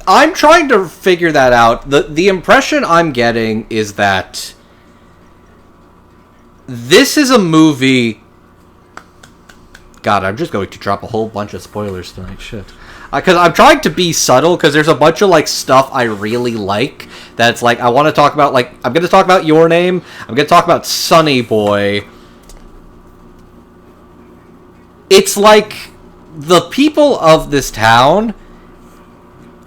I'm trying to figure that out. The impression I'm getting is that this is a movie... God, I'm just going to drop a whole bunch of spoilers tonight. Shit. Because I'm trying to be subtle, because there's a bunch of like stuff I really like that's like I want to talk about. Like, I'm going to talk about Your Name. I'm going to talk about Sunny Boy. It's like the people of this town...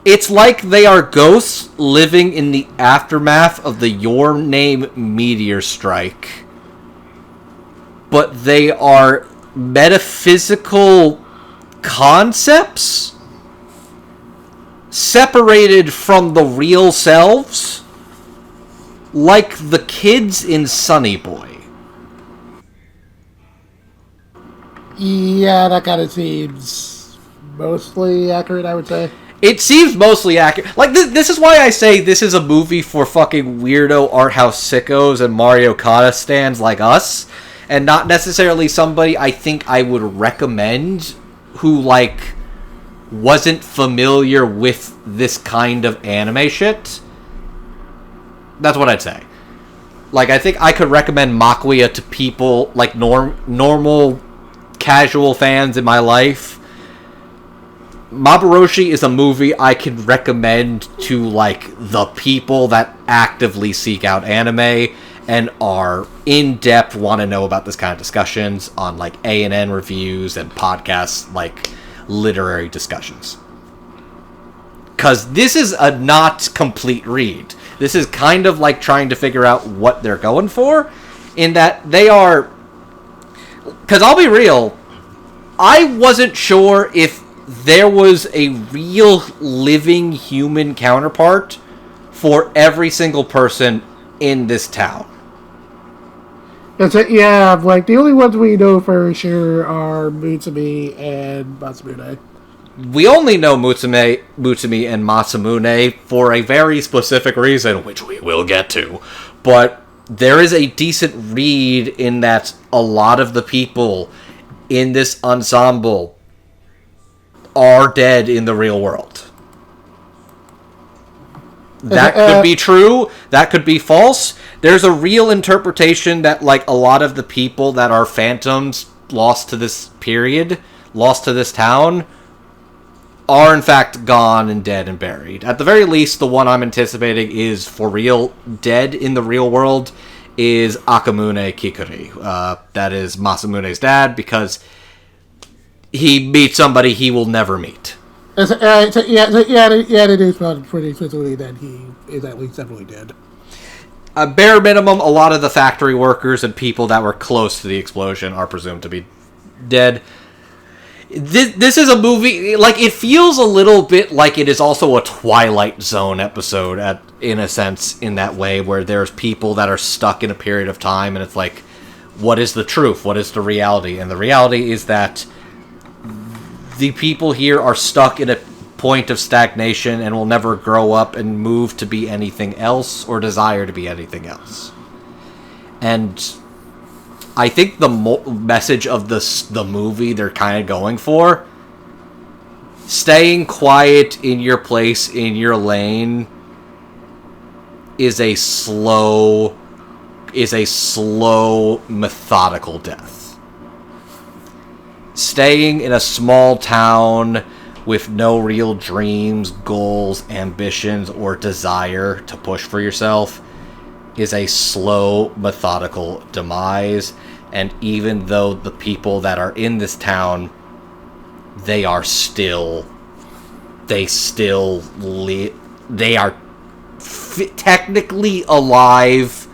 It's like they are ghosts living in the aftermath of the Your Name meteor strike. But they are metaphysical concepts separated from the real selves, like the kids in Sunny Boy. Yeah, that kind of seems mostly accurate, I would say. It seems mostly accurate. Like, this is why I say this is a movie for fucking weirdo art house sickos and Mari Okada stans like us, and not necessarily somebody I think I would recommend who, like, wasn't familiar with this kind of anime shit. That's what I'd say. Like, I think I could recommend Maquia to people, like, normal, casual fans in my life. Maboroshi is a movie I can recommend to, like, the people that actively seek out anime and are in-depth, want to know about this kind of discussions on, like, A&N reviews and podcasts, like, literary discussions. Because this is a not complete read. This is kind of like trying to figure out what they're going for, in that they are... Because I'll be real, I wasn't sure if there was a real living human counterpart for every single person in this town. That's it, yeah, like, the only ones we know for sure are Mutsumi and Masamune. We only know Mutsumi and Masamune for a very specific reason, which we will get to. But there is a decent read in that a lot of the people in this ensemble are dead in the real world. That could be true. That could be false. There's a real interpretation that, like, a lot of the people that are phantoms lost to this period, lost to this town, are in fact gone and dead and buried. At the very least, the one I'm anticipating is for real dead in the real world is Akamune Kikuri. That is Masamune's dad, because he meets somebody he will never meet. It is found pretty explicitly that he is at least definitely dead. Bare minimum, a lot of the factory workers and people that were close to the explosion are presumed to be dead. This is a movie, like, it feels a little bit like it is also a Twilight Zone episode, in a sense, in that way, where there's people that are stuck in a period of time, and it's like, what is the truth? What is the reality? And the reality is that the people here are stuck in a point of stagnation and will never grow up and move to be anything else or desire to be anything else. And I think the message of the movie they're kind of going for, staying quiet in your place, in your lane, is a slow, methodical death. Staying in a small town with no real dreams, goals, ambitions, or desire to push for yourself is a slow, methodical demise. And even though the people that are in this town, they are technically alive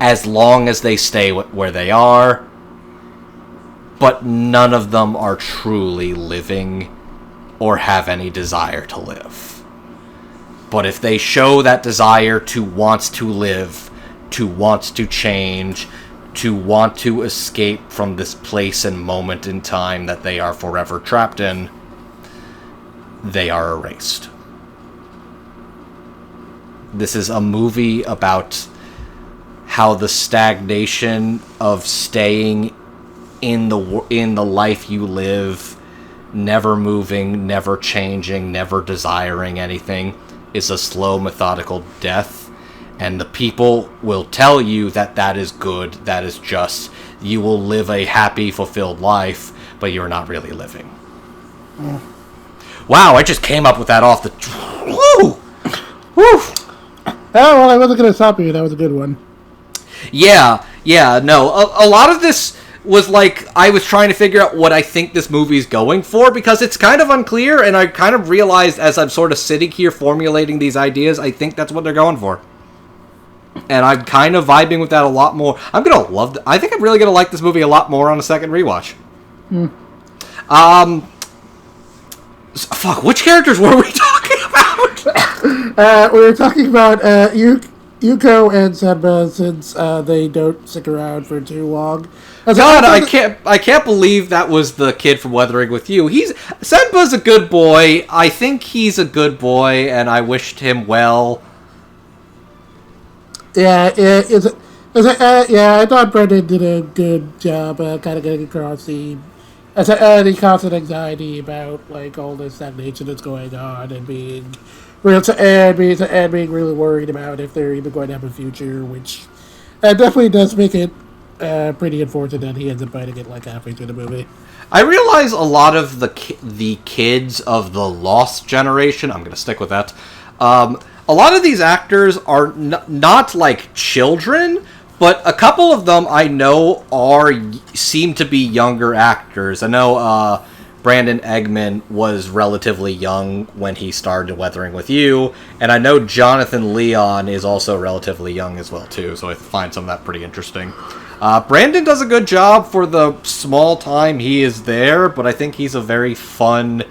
as long as they stay where they are, but none of them are truly living or have any desire to live. But if they show that desire to want to live, to want to change, to want to escape from this place and moment in time that they are forever trapped in, they are erased. This is a movie about how the stagnation of staying in the life you live, never moving, never changing, never desiring anything, is a slow, methodical death. And the people will tell you that that is good, that is just. You will live a happy, fulfilled life, but you're not really living. Mm. Wow, I just came up with that off the... Woo! Woo! Oh, well, I wasn't going to stop you. That was a good one. Yeah, no. A lot of this was like, I was trying to figure out what I think this movie's going for, because it's kind of unclear, and I kind of realized as I'm sort of sitting here formulating these ideas, I think that's what they're going for. And I'm kind of vibing with that a lot more. I'm going to love... I think I'm really going to like this movie a lot more on a second rewatch. Fuck, which characters were we talking about? We were talking about Yuko and Senba, since they don't stick around for too long. God, I can't believe that was the kid from Weathering with You. Senba's a good boy. I think he's a good boy, and I wished him well. Yeah, I thought Brendan did a good job kind of getting across the constant anxiety about like all this stagnation that's going on, and being really worried about if they're even going to have a future, which definitely does make it pretty unfortunate that he ends up fighting it like halfway through the movie. I realize a lot of the kids of the Lost generation, I'm going to stick with that, a lot of these actors are not like children, but a couple of them I know seem to be younger actors. I know Brandon Eggman was relatively young when he started Weathering with You, and I know Jonathan Leon is also relatively young as well too, so I find some of that pretty interesting. Brandon does a good job for the small time he is there, but I think he's a very fun,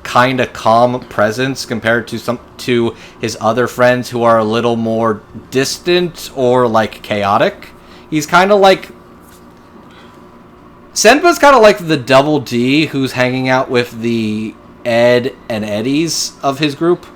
kind of calm presence compared to his other friends who are a little more distant or like chaotic. He's kind of like... Senpa's kind of like the Double D who's hanging out with the Ed and Eddies of his group.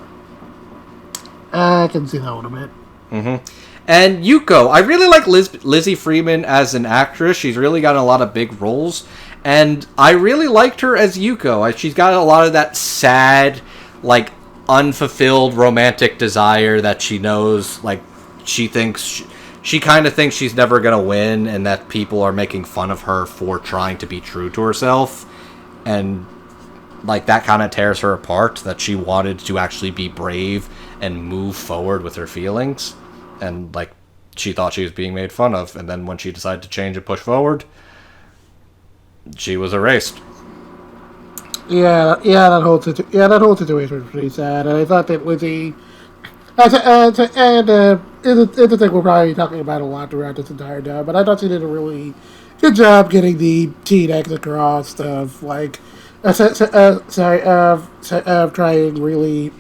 I can see that a little bit. Mm-hmm. And Yuko, I really like Lizzie Freeman as an actress. She's really gotten a lot of big roles. And I really liked her as Yuko. She's got a lot of that sad, like, unfulfilled romantic desire that she knows, like, she kind of thinks she's never gonna win, and that people are making fun of her for trying to be true to herself, and like that kind of tears her apart, that she wanted to actually be brave and move forward with her feelings, and like she thought she was being made fun of, and then when she decided to change and push forward, she was erased. That whole situation was pretty sad, and I thought that Lizzie, it's a thing we're probably talking about a lot throughout this entire time, but I thought she did a really good job getting the teen X across of like, trying really,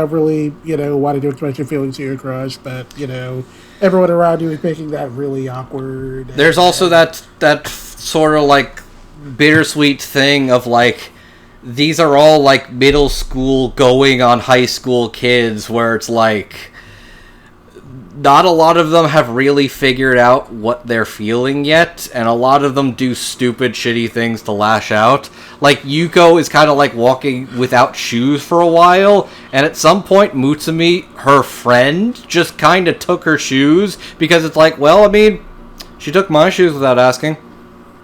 really, wanting to express your feelings to your crush, but everyone around you is making that really awkward. There's also that sort of like bittersweet thing of like, these are all like middle school going on high school kids, where it's like not a lot of them have really figured out what they're feeling yet, and a lot of them do stupid shitty things to lash out. Like Yuko is kind of like walking without shoes for a while, and at some point Mutsumi, her friend, just kind of took her shoes, because it's like, well, I mean, she took my shoes without asking.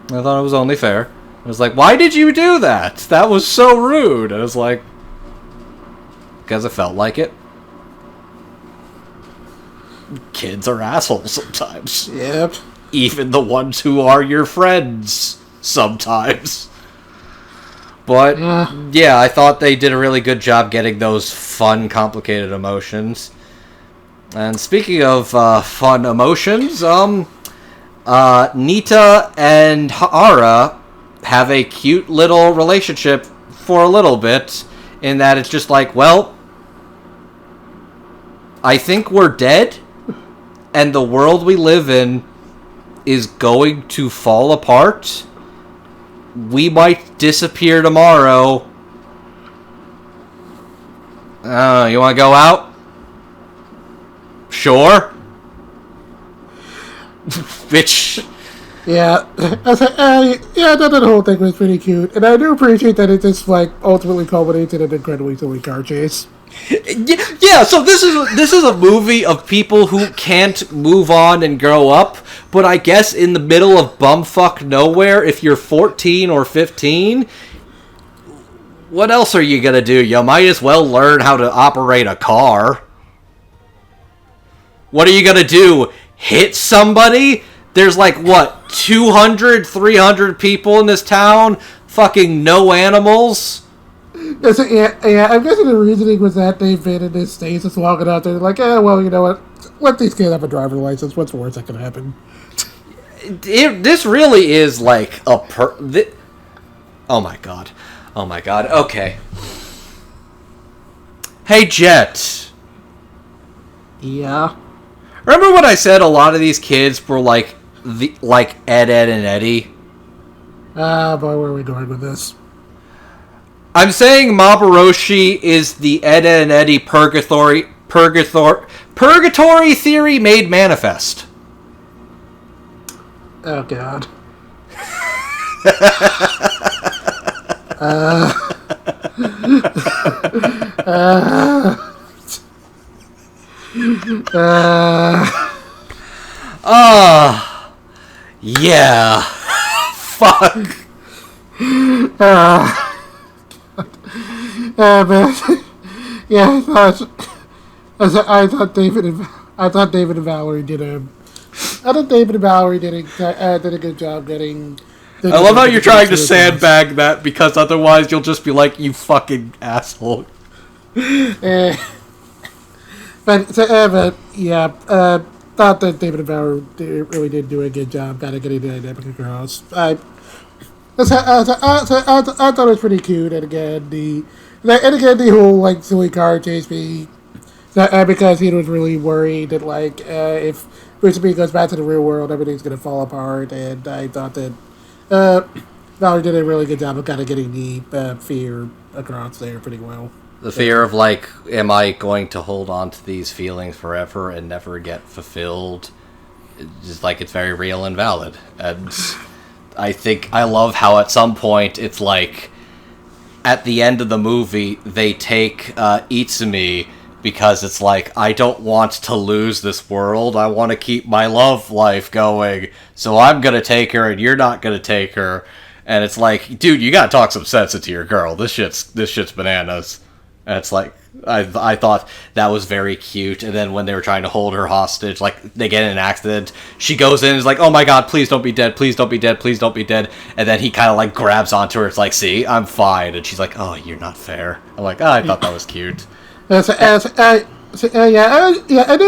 I thought it was only fair. I was like, why did you do that? That was so rude. I was like, because I felt like it. Kids are assholes sometimes. Yep. Even the ones who are your friends sometimes. But, yeah, I thought they did a really good job getting those fun, complicated emotions. And speaking of fun emotions, Nita and Hara have a cute little relationship for a little bit, in that it's just like, well, I think we're dead, and the world we live in is going to fall apart. We might disappear tomorrow. You want to go out? Sure. Bitch. Yeah, I thought that whole thing was pretty cute, and I do appreciate that it just like ultimately culminates in an incredibly silly car chase. Yeah, so this is a movie of people who can't move on and grow up, but I guess in the middle of bumfuck nowhere, if you're 14 or 15, what else are you gonna do? You might as well learn how to operate a car. What are you gonna do? Hit somebody? There's like, what, 200, 300 people in this town? Fucking no animals? Yeah, I'm guessing the reasoning was that they've been in this stasis long enough. They're like, well, you know what? Let these kids have a driver's license. What's the worst that can happen? This really is like a oh my god. Oh my god. Okay. Hey, Jet. Yeah. Remember when I said a lot of these kids were like Ed, and Eddie? Boy, where are we going with this? I'm saying Maboroshi is the Ed, and Eddie purgatory theory made manifest. Oh god. Yeah. Fuck. Man. Yeah, I thought David and Valerie did a good job getting. I love how you're trying to sandbag that, because otherwise you'll just be like, you fucking asshole. Thought that David and Valerie really did do a good job kind of getting the dynamic across. I thought it was pretty cute, and again the whole like silly car chase me, because he was really worried that like if Mutsumi goes back to the real world, everything's gonna fall apart, and I thought that Valerie did a really good job of kind of getting the fear across there pretty well. The fear of like, am I going to hold on to these feelings forever and never get fulfilled? Just like, it's very real and valid, and I think I love how at some point it's like at the end of the movie, they take Itsumi because it's like, I don't want to lose this world. I want to keep my love life going. So I'm going to take her and you're not going to take her. And it's like, dude, you got to talk some sense into your girl. This shit's bananas. And it's like, I thought that was very cute. And then when they were trying to hold her hostage, like, they get in an accident, she goes in and is like, oh my god, please don't be dead, please don't be dead, please don't be dead. And then he kind of, like, grabs onto her. It's like, see, I'm fine. And she's like, oh, you're not fair. I'm like, oh, I thought that was cute. I did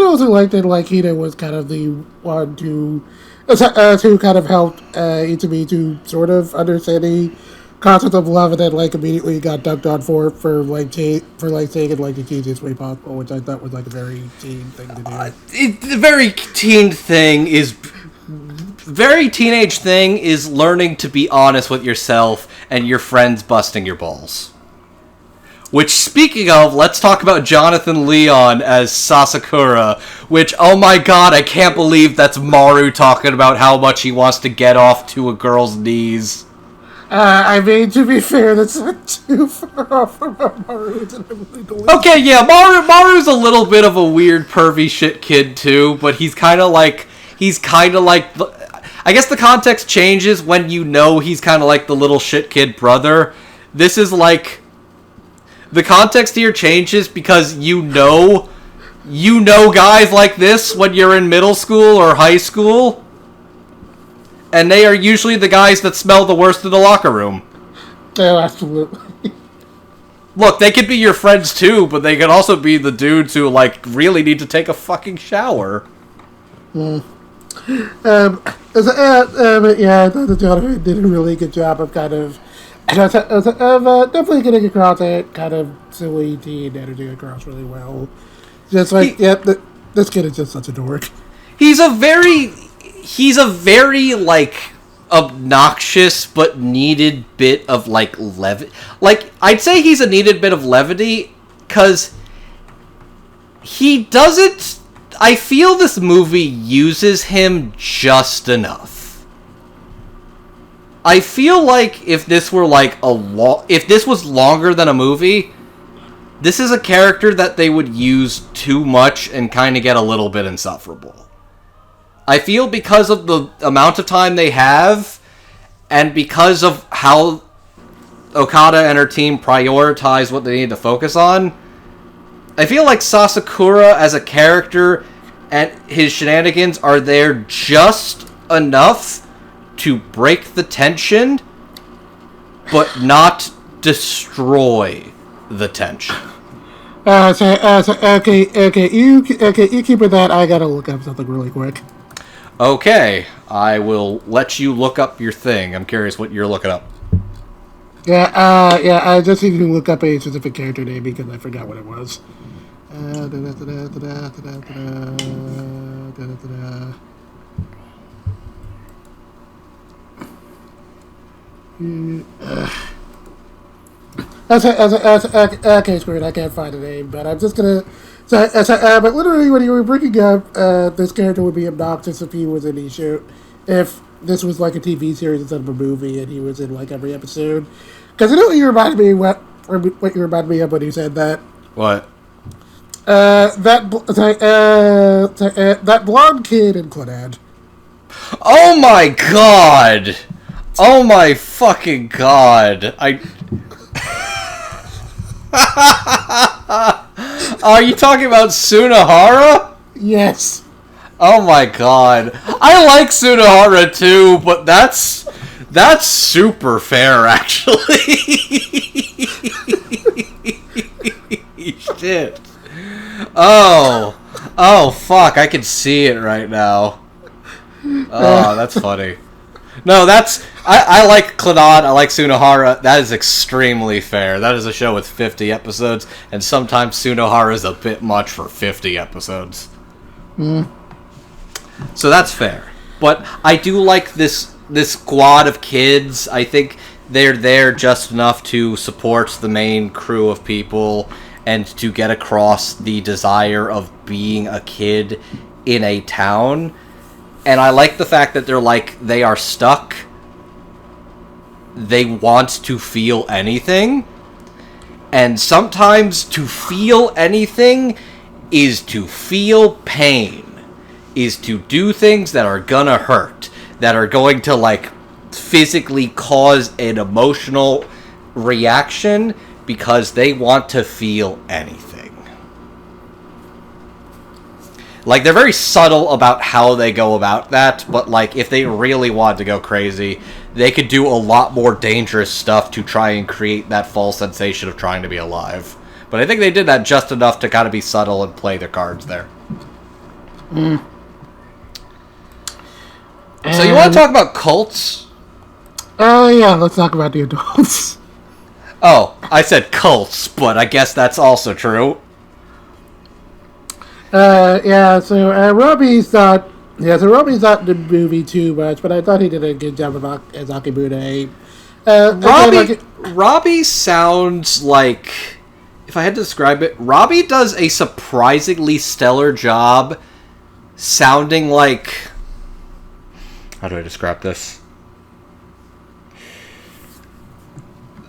also like that, like, Hina was kind of the one to kind of help Itami to sort of understand the concept of love, and then, like, immediately got dunked on for saying it, like, the easiest way possible, which I thought was, like, a very teen thing to do. The very teenage thing is learning to be honest with yourself and your friends busting your balls. Which, speaking of, let's talk about Jonathan Leon as Sasakura, which, oh my god, I can't believe that's Maru talking about how much he wants to get off to a girl's knees. I mean, to be fair, that's not too far off from what Maru did. Okay, yeah, Maru's a little bit of a weird, pervy shit kid, too, but he's kind of like, I guess the context changes when you know he's kind of like the little shit kid brother. This is like, the context here changes because you know guys like this when you're in middle school or high school. And they are usually the guys that smell the worst in the locker room. Oh, absolutely. Look, they could be your friends too, but they could also be the dudes who, like, really need to take a fucking shower. Yeah, I thought the Jonathan did a really good job of kind of definitely getting across that kind of silly teen energy across really well. Just like, this kid is just such a dork. He's a very, like, obnoxious but needed bit of, like, levity. Like, I'd say he's a needed bit of levity, because he doesn't... I feel this movie uses him just enough. I feel like if this were, like, if this was longer than a movie, this is a character that they would use too much and kind of get a little bit insufferable. I feel because of the amount of time they have, and because of how Okada and her team prioritize what they need to focus on, I feel like Sasakura as a character and his shenanigans are there just enough to break the tension, but not destroy the tension. You keep with that. I gotta look up something really quick. Okay, I will let you look up your thing. I'm curious what you're looking up. I just need to look up a specific character name because I forgot what it was. Okay, screw it. I can't find a name, but I'm just gonna. But literally, when you were bringing up, this character would be obnoxious if he was in the show. If this was like a TV series instead of a movie, and he was in like every episode. Because I know what you reminded me what you reminded me of when you said that. What? That blonde kid in Clannad. Oh my god! Oh my fucking god! Are you talking about Sunahara? Yes. Oh my god. I like Sunahara too, but that's super fair, actually. Shit. Oh fuck, I can see it right now. Oh, that's funny. No, I like Clannad, I like Sunahara. That is extremely fair. That is a show with 50 episodes, and sometimes Sunahara is a bit much for 50 episodes. So that's fair. But I do like this squad of kids. I think they're there just enough to support the main crew of people and to get across the desire of being a kid in a town. And I like the fact that they are stuck. They want to feel anything. And sometimes to feel anything is to feel pain. Is to do things that are gonna hurt. That are going to, like, physically cause an emotional reaction because they want to feel anything. Like, they're very subtle about how they go about that, but, like, if they really wanted to go crazy, they could do a lot more dangerous stuff to try and create that false sensation of trying to be alive. But I think they did that just enough to kind of be subtle and play their cards there. So you want to talk about cults? Yeah, let's talk about the adults. Oh, I said cults, but I guess that's also true. Robbie thought the movie too much, but I thought he did a good job as Akibune. Robbie sounds like, if I had to describe it, Robbie does a surprisingly stellar job sounding like, how do I describe this?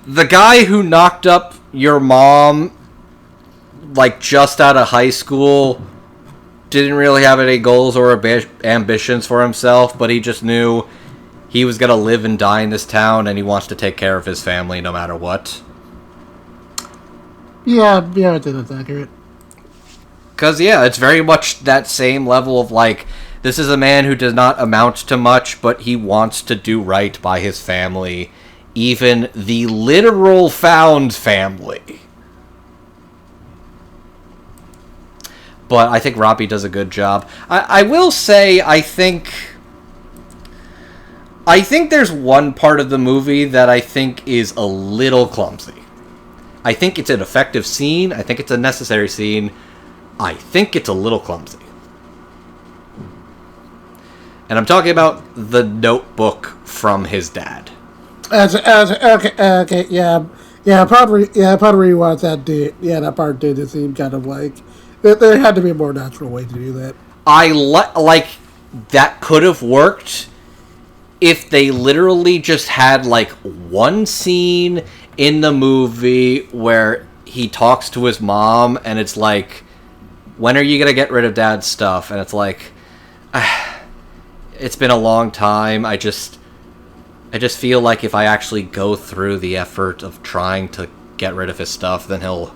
The guy who knocked up your mom, like, just out of high school, didn't really have any goals or ambitions for himself, but he just knew he was going to live and die in this town, and he wants to take care of his family no matter what. Yeah, I think that's accurate. Because, yeah, it's very much that same level of, like, this is a man who does not amount to much, but he wants to do right by his family, even the literal found family. But I think Robbie does a good job. I will say, I think there's one part of the movie that I think is a little clumsy. I think it's an effective scene. I think it's a necessary scene. I think it's a little clumsy. And I'm talking about the notebook from his dad. Okay, yeah. Probably wants that dude. Yeah, that part did seem kind of like there had to be a more natural way to do that. Like that could have worked if they literally just had like one scene in the movie where he talks to his mom and it's like, when are you gonna get rid of dad's stuff? And it's like, it's been a long time. I just feel like if I actually go through the effort of trying to get rid of his stuff, then he'll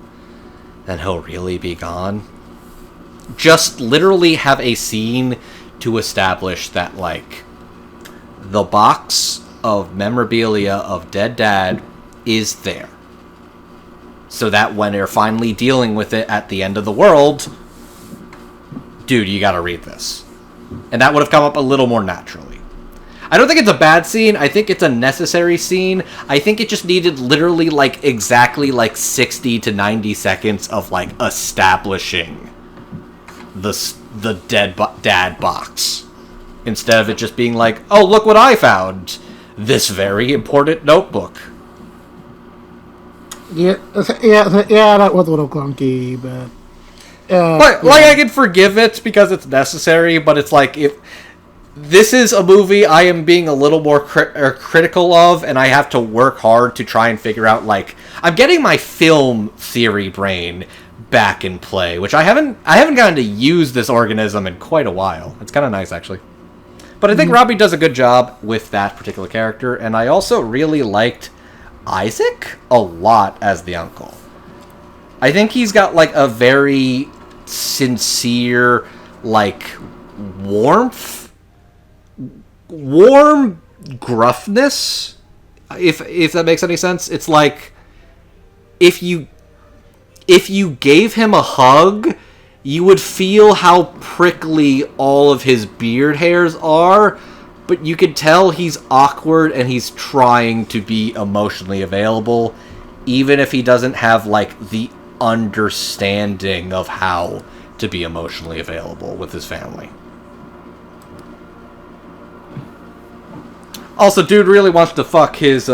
really be gone. Just literally have a scene to establish that, like, the box of memorabilia of dead dad is there. So that when they're finally dealing with it at the end of the world, dude, you gotta read this. And that would have come up a little more naturally. I don't think it's a bad scene. I think it's a necessary scene. I think it just needed literally, like, exactly, like, 60 to 90 seconds of, like, establishing the dad box. Instead of it just being like, oh, look what I found. This very important notebook. Yeah, that was a little clunky, but... Like, I can forgive it because it's necessary, but it's like, if this is a movie I am being a little more critical of, and I have to work hard to try and figure out, like, I'm getting my film theory brain back in play, which I haven't gotten to use this organism in quite a while. It's kind of nice, actually. But I think Robbie does a good job with that particular character, and I also really liked Isaac a lot as the uncle. I think he's got, like, a very sincere, like, warm gruffness, if that makes any sense. It's like, if you gave him a hug, you would feel how prickly all of his beard hairs are, but you could tell he's awkward and he's trying to be emotionally available, even if he doesn't have, like, the understanding of how to be emotionally available with his family. Also, dude really wants to fuck his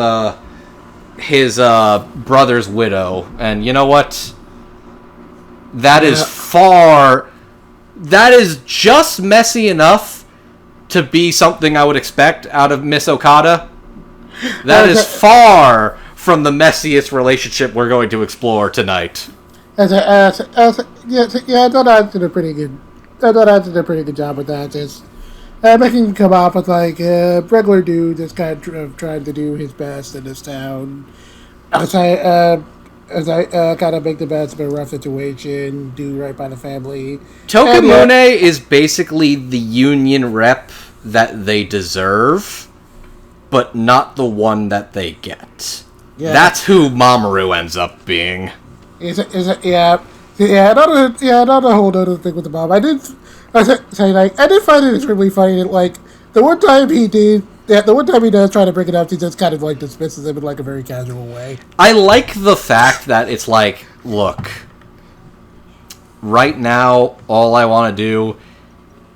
brother's widow, and you know what? That is just messy enough to be something I would expect out of Miss Okada. That is far from the messiest relationship we're going to explore tonight. Yeah, I thought I did a pretty good. I thought I did a pretty good job with that. Just making him come off with like a regular dude that's kind of trying to do his best in this town. As I kind of make the best of a rough situation, do right by the family. Tokimune is basically the union rep that they deserve, but not the one that they get. Yeah. That's who Mamoru ends up being. Not a whole other thing with the mom. I did find it extremely funny that like the one time he does try to bring it up, he just kind of like dismisses him in like a very casual way. I like the fact that it's like, look, right now all I want to do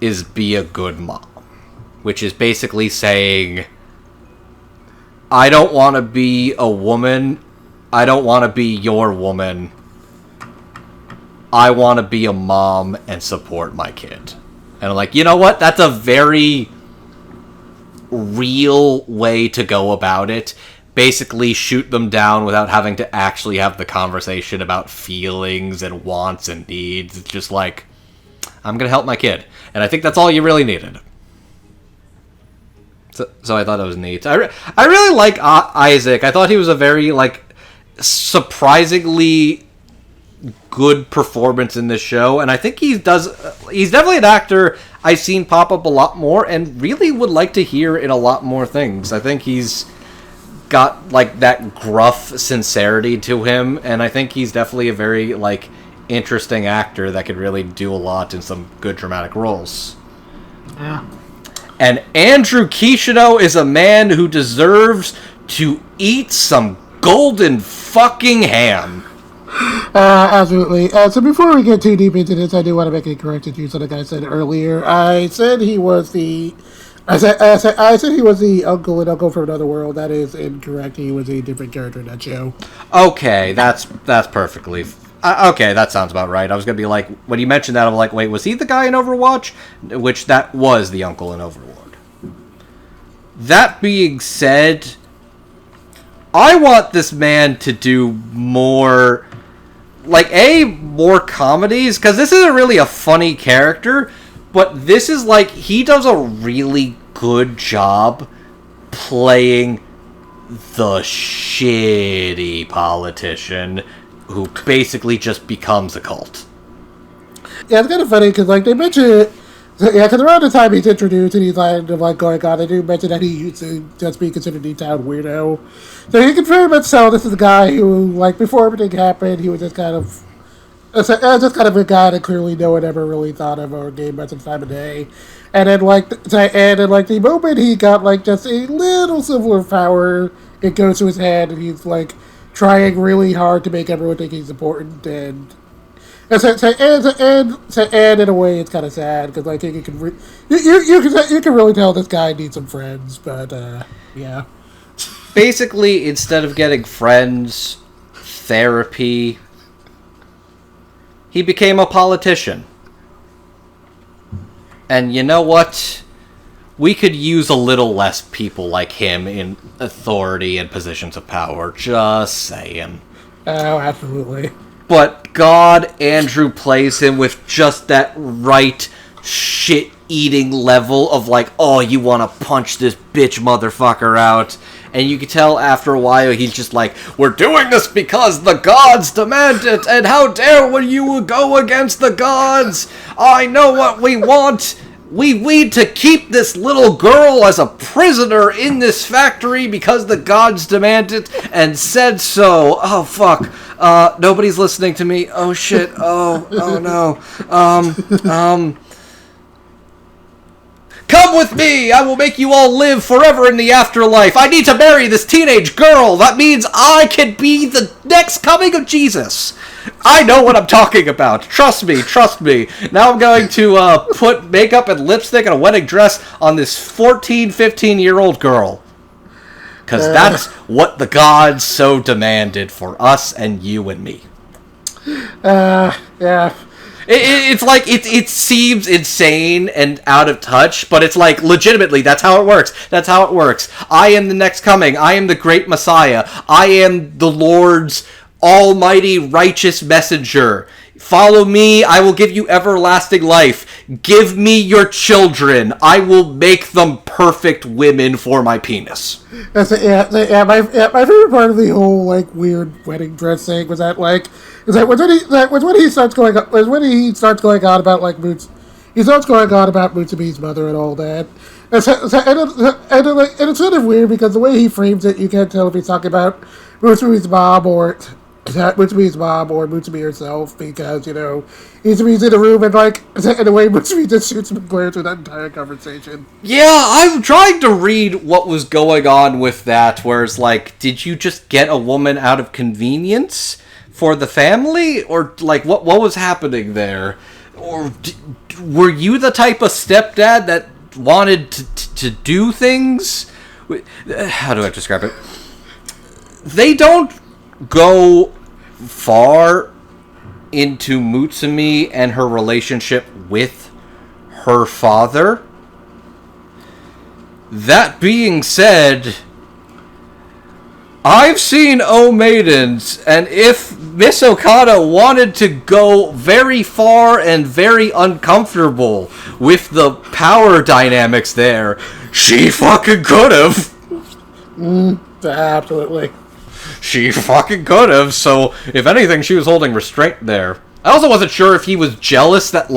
is be a good mom, which is basically saying, I don't want to be a woman. I don't want to be your woman. I want to be a mom and support my kid. And I'm like, you know what? That's a very real way to go about it. Basically shoot them down without having to actually have the conversation about feelings and wants and needs. It's just like, I'm going to help my kid. And I think that's all you really needed. So I thought that was neat. I really like Isaac. I thought he was a very, like, surprisingly good performance in this show, and I think he's definitely an actor I've seen pop up a lot more and really would like to hear in a lot more things. I think he's got like that gruff sincerity to him, and I think he's definitely a very like interesting actor that could really do a lot in some good dramatic roles. Yeah. And Andrew Kishino is a man who deserves to eat some golden fucking ham. Absolutely. So before we get too deep into this, I do want to make a correction to something I said earlier. I said he was the uncle and uncle from another world. That is incorrect. He was a different character in that show. Okay, that's perfectly. Okay, that sounds about right. I was gonna be like, when you mentioned that, I'm like, wait, was he the guy in Overwatch? Which that was the uncle in Overlord. That being said, I want this man to do more, like, more comedies, because this isn't really a funny character, but this is like, he does a really good job playing the shitty politician who basically just becomes a cult. Yeah, it's kind of funny, because, like, they mention, because around the time he's introduced and he's like going on, they do mention that he used to just be considered a town weirdo. So you can very much tell this is a guy who, like, before everything happened, he was just kind of a guy that clearly no one ever really thought of or gave much of time of day. And then, the moment he got, like, just a little silver power, it goes to his head, and he's, like, trying really hard to make everyone think he's important, and in a way, it's kind of sad, because, like, you can really tell this guy needs some friends, but, yeah. Basically, instead of getting friends, therapy, he became a politician. And you know what? We could use a little less people like him in authority and positions of power. Just saying. Oh, absolutely. But God, Andrew plays him with just that right shit-eating level of like, oh, you want to punch this bitch motherfucker out. And you can tell after a while he's just like, we're doing this because the gods demand it, and how dare you go against the gods? I know what we want. We need to keep this little girl as a prisoner in this factory because the gods demand it and said so. Oh, fuck. Nobody's listening to me. Oh, shit. Oh no. Come with me! I will make you all live forever in the afterlife! I need to marry this teenage girl! That means I can be the next coming of Jesus! I know what I'm talking about. Trust me. Now I'm going to put makeup and lipstick and a wedding dress on this 14, 15-year-old girl. Because that's what the gods so demanded for us and you and me. Yeah. It's like it seems insane and out of touch, but it's like legitimately that's how it works. That's how it works. I am the next coming. I am the great Messiah. I am the Lord's almighty righteous messenger. Follow me, I will give you everlasting life. Give me your children. I will make them perfect women for my penis. My favorite part of the whole like weird wedding dress thing was that when he starts going on about like he starts going on about Mutsumi's mother and all that. And it's sort of weird because the way he frames it, you can't tell if he's talking about Mutsumi's mom or Mutsumi herself, because, Mutsumi's in the room and, in a way, Mutsumi just shoots McGuire through that entire conversation. Yeah, I'm trying to read what was going on with that, where it's like, did you just get a woman out of convenience for the family? Or, what was happening there? Or were you the type of stepdad that wanted to do things? How do I describe it? They don't go far into Mutsumi and her relationship with her father. That being said, I've seen O Maidens, and if Miss Okada wanted to go very far and very uncomfortable with the power dynamics there, she fucking could've. Absolutely. She fucking could have, so if anything, she was holding restraint there. I also wasn't sure if he was jealous that,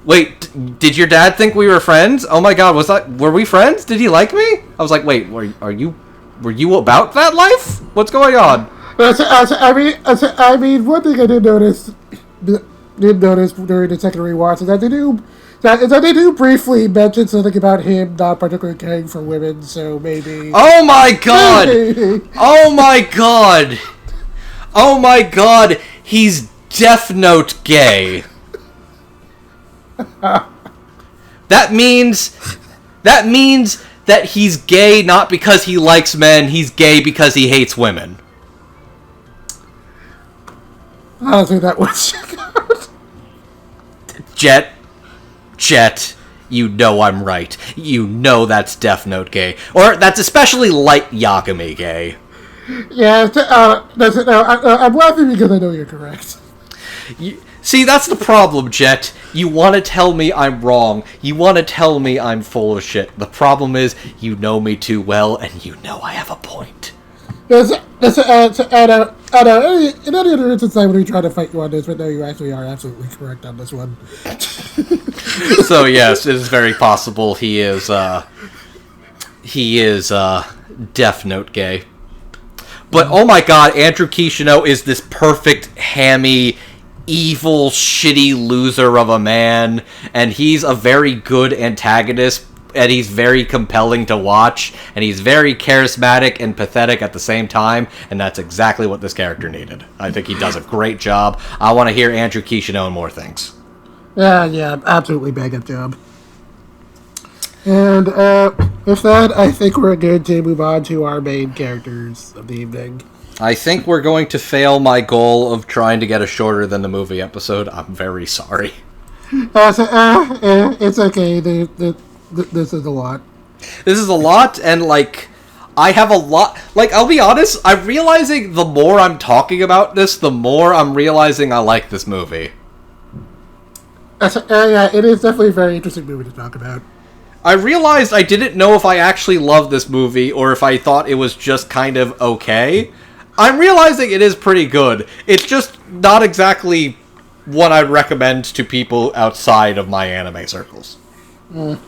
wait, did your dad think we were friends? Oh my god, were we friends? Did he like me? I was like, wait, were you about that life? What's going on? I mean, one thing I did notice during the second rewatch is that they do briefly mention something about him not particularly caring for women, so maybe... Oh my god! Oh my god! Oh my god! He's Death Note gay. That means that he's gay not because he likes men, he's gay because he hates women. I don't think that was... Jet, you know I'm right. You know that's Death Note gay. Or that's especially light Yagami gay. Yeah, I'm laughing because I know you're correct. See, that's the problem, Jet. You want to tell me I'm wrong. You want to tell me I'm full of shit. The problem is, you know me too well, and you know I have a point. In any other instance, I would be trying to fight you on this, but no, you actually are absolutely correct on this one. So yes, it is very possible he is Death Note gay. But oh my god, Andrew Kishino is this perfect hammy, evil, shitty loser of a man, and he's a very good antagonist, and he's very compelling to watch, and he's very charismatic and pathetic at the same time, and that's exactly what this character needed. I think he does a great job. I want to hear Andrew Kishino and more things. Yeah, absolutely bang up job. And with that, I think we're good to move on to our main characters of the evening. I think we're going to fail my goal of trying to get a shorter than the movie episode. I'm very sorry. It's okay. This is a lot. This is a lot, and, I have a lot... I'll be honest, I'm realizing the more I'm talking about this, the more I'm realizing I like this movie. Yeah, it is definitely a very interesting movie to talk about. I realized I didn't know if I actually loved this movie, or if I thought it was just kind of okay. I'm realizing it is pretty good. It's just not exactly what I'd recommend to people outside of my anime circles. So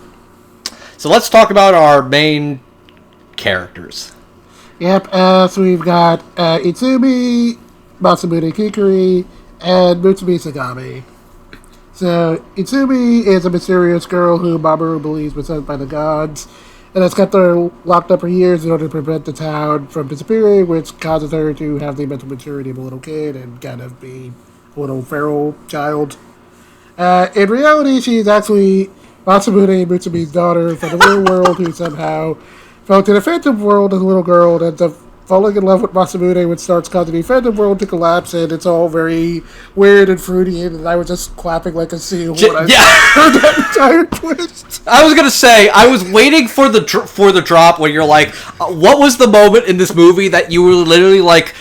let's talk about our main characters. Yep, so we've got Itsumi, Masamune Kikuri, and Mutsumi Sagami. So, Itsumi is a mysterious girl who Mamoru believes was sent by the gods, and has kept her locked up for years in order to prevent the town from disappearing, which causes her to have the mental maturity of a little kid and kind of be a little feral child. In reality, she's actually Masamune Mutsumi's daughter from the real world who somehow fell to the phantom world as a little girl and ends up falling in love with Masamune, which starts causing the fandom world to collapse, and it's all very weird and fruity, and I was just clapping like a seal when I heard that entire twist. I was gonna say, I was waiting for the drop where you're like, what was the moment in this movie that you were literally like,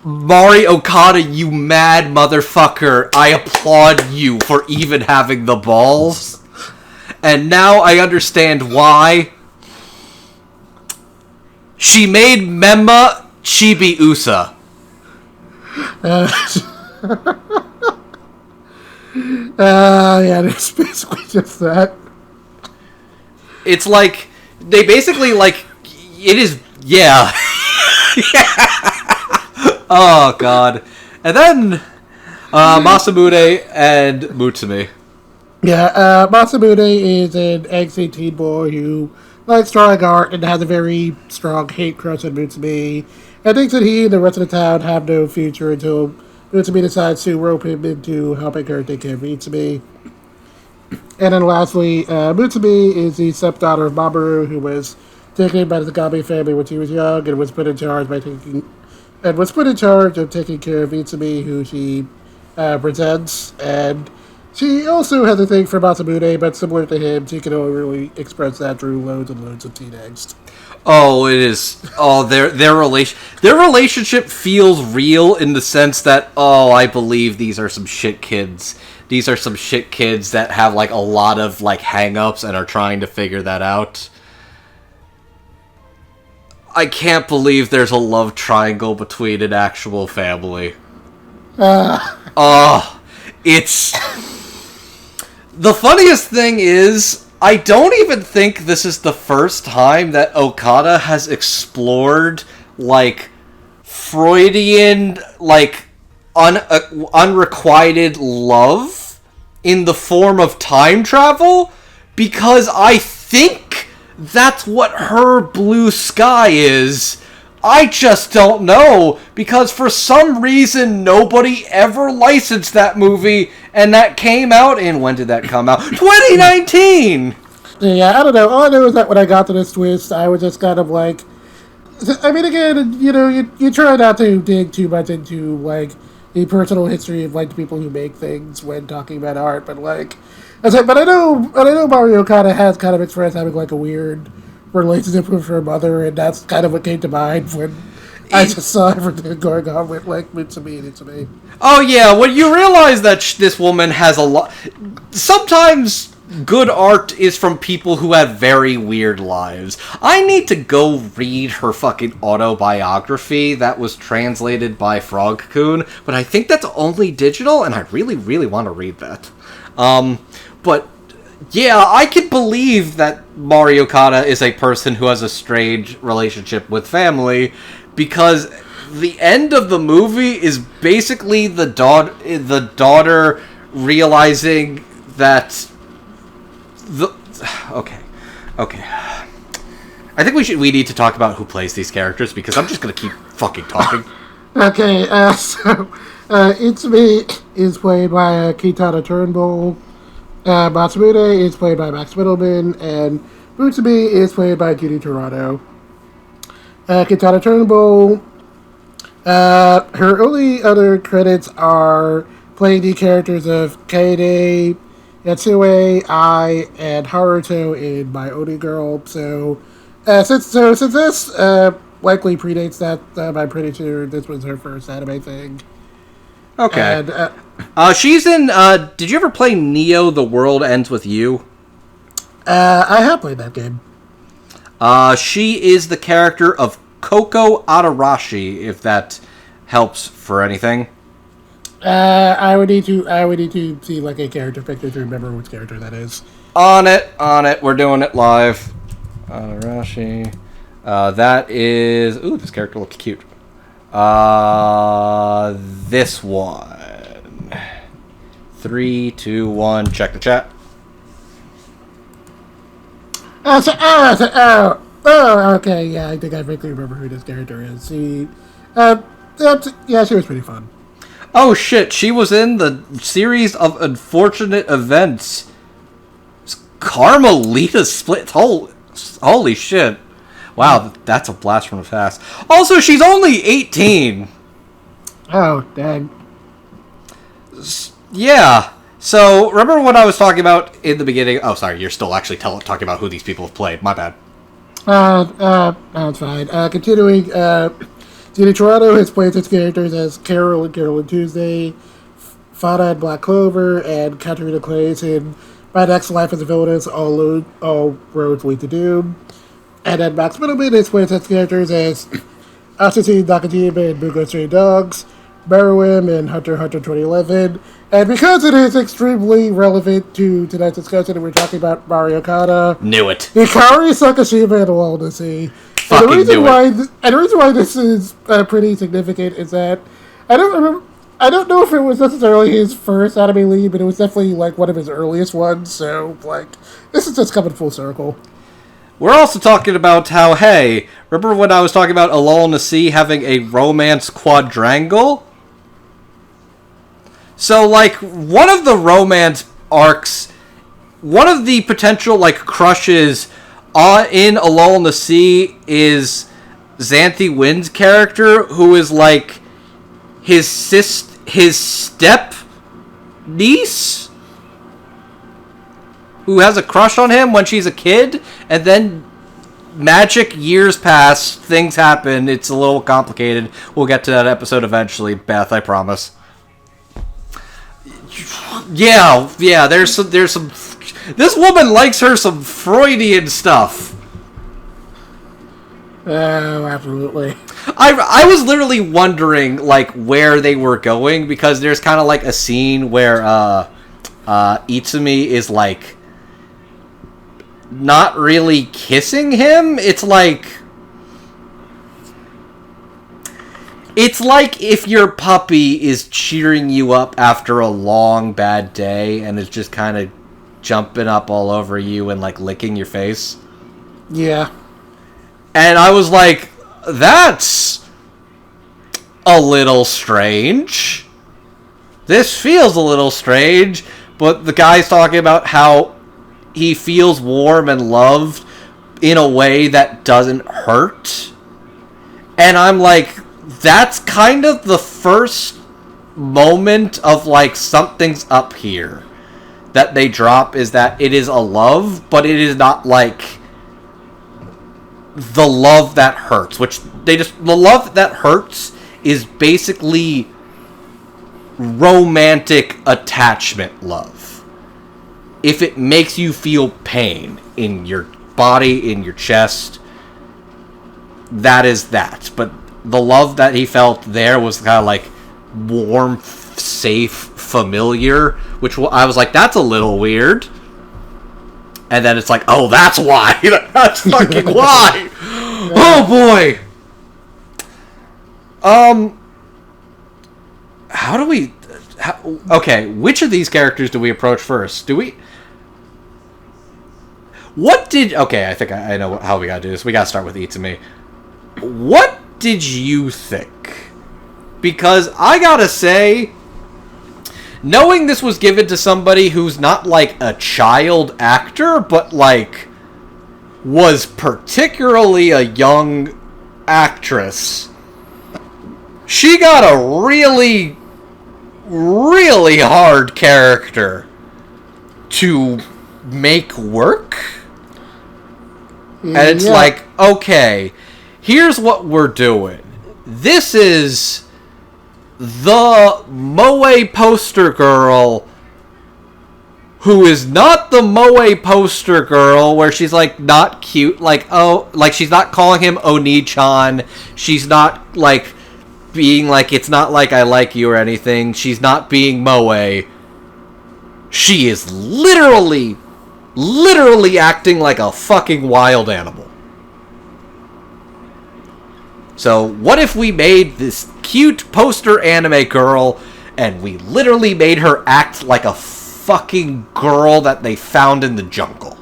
Mari Okada, you mad motherfucker, I applaud you for even having the balls. And now I understand why. She made Memma Chibi Usa. Yeah, it's basically just that. It's like, they basically, like, it is, yeah. Oh, God. And then, Masamune and Mutsumi. Yeah, Masamune is an angsty teen boy who likes drawing art and has a very strong hate crush on Mutsumi, and thinks that he and the rest of the town have no future until Mutsumi decides to rope him into helping her take care of Mutsumi. And then lastly, Mutsumi is the stepdaughter of Mamoru, who was taken by the Zagami family when she was young and was put in charge of taking care of Mutsumi, who she presents, and she also has a thing for Masamune, but similar to him, she can only really express that through loads and loads of teen angst. Oh, it is. Oh, their relationship feels real in the sense that, oh, I believe these are some shit kids. These are some shit kids that have, like, a lot of, like, hang-ups and are trying to figure that out. I can't believe there's a love triangle between an actual family. It's... The funniest thing is, I don't even think this is the first time that Okada has explored, like, Freudian, like, unrequited love in the form of time travel, because I think that's what her blue sky is. I just don't know, because for some reason nobody ever licensed that movie, and that came out in, when did that come out? 2019! Yeah, I don't know. All I know is that when I got to this twist, I was just kind of like... I mean, again, you know, you try not to dig too much into, like, the personal history of, like, the people who make things when talking about art, but, like... But I know Mari Okada has kind of expressed having, like, a weird relationship with her mother, and that's kind of what came to mind when I just saw everything going on with, like, Mutsumi and Itsumi. Oh, yeah, when you realize that this woman has a lot... Sometimes good art is from people who have very weird lives. I need to go read her fucking autobiography that was translated by Frog-kun, but I think that's only digital, and I really, really want to read that. But... yeah, I can believe that Mari Okada is a person who has a strange relationship with family, because the end of the movie is basically the daughter realizing that okay. I think we need to talk about who plays these characters, because I'm just gonna keep fucking talking. Okay, so Itsumi is played by Kitana Turnbull. Masamune is played by Max Middleman, and Mutsumi is played by Judy Toronto. Kitana Turnbull, her only other credits are playing the characters of Kaede, Yatsue, Ai, and Haruto in My Oni Girl. So since this likely predates that, I'm pretty sure this was her first anime thing. Okay. And, she's in, did you ever play Neo The World Ends With You? I have played that game. She is the character of Koko Adarashi, if that helps for anything. I would need to see, like, a character picture to remember which character that is. On it, we're doing it live. Adarashi. That is, ooh, this character looks cute. This one. 3, 2, 1, check the chat. Okay, yeah, I think I vaguely remember who this character is. She was pretty fun. Oh shit, she was in the series of unfortunate events. Carmelita Split. Holy shit. Wow, that's a blast from the past. Also, she's only 18. Oh, dang. Yeah. So, remember what I was talking about in the beginning? Oh, sorry, you're still actually talking about who these people have played. My bad. No, it's fine. Continuing, Gina Toronto has played its characters as Carol and Carol and Tuesday, Fada and Black Clover, and Katarina Clays in My Next Life as a Villainess, All Roads Lead to Doom. And then Max Middleman has played its characters as Asase Nakajima in Bungo Stray Dogs, Meruem in Hunter x Hunter 2011, and because it is extremely relevant to tonight's discussion, and we're talking about Mari Okada, Knew it. Hikari Sakashima in Alone to See. Fucking And the knew reason why this is pretty significant is that I don't know if it was necessarily his first anime lead, but it was definitely like one of his earliest ones. So like, this is just coming full circle. We're also talking about how, hey, remember when I was talking about A Lull in the Sea having a romance quadrangle? So, like, one of the romance arcs, one of the potential, like, crushes in A Lull in the Sea is Xanthi Wynn's character, who is, like, his step niece, who has a crush on him when she's a kid, and then magic years pass, things happen, it's a little complicated. We'll get to that episode eventually, Beth, I promise. Yeah, there's some... This woman likes her some Freudian stuff. Oh, absolutely. I was literally wondering, like, where they were going, because there's kind of, like, a scene where, Itsumi is, like, not really kissing him. It's like if your puppy is cheering you up after a long bad day and is just kind of jumping up all over you and like licking your face. Yeah. And I was like, that's a little strange. This feels a little strange, but the guy's talking about how he feels warm and loved in a way that doesn't hurt. And I'm like, that's kind of the first moment of, like, something's up here that they drop, is that it is a love, but it is not, like, the love that hurts. The love that hurts is basically romantic attachment love. If it makes you feel pain in your body, in your chest, that is that. But the love that he felt there was kind of like warm, safe, familiar, which I was like, that's a little weird. And then it's like, oh, that's why. That's fucking why. Oh, boy. How do we... okay, which of these characters do we approach first? Okay, I think I know how we gotta do this. We gotta start with Itsumi. What did you think? Because I gotta say, knowing this was given to somebody who's not like a child actor, but like was particularly a young actress, she got a really, really hard character to make work. And it's like, okay, here's what we're doing. This is the Moe poster girl who is not the Moe poster girl where she's like not cute, like, oh, like she's not calling him Oni-chan. She's not like being like, it's not like I like you or anything. She's not being Moe. She is literally acting like a fucking wild animal. So what if we made this cute poster anime girl and we literally made her act like a fucking girl that they found in the jungle?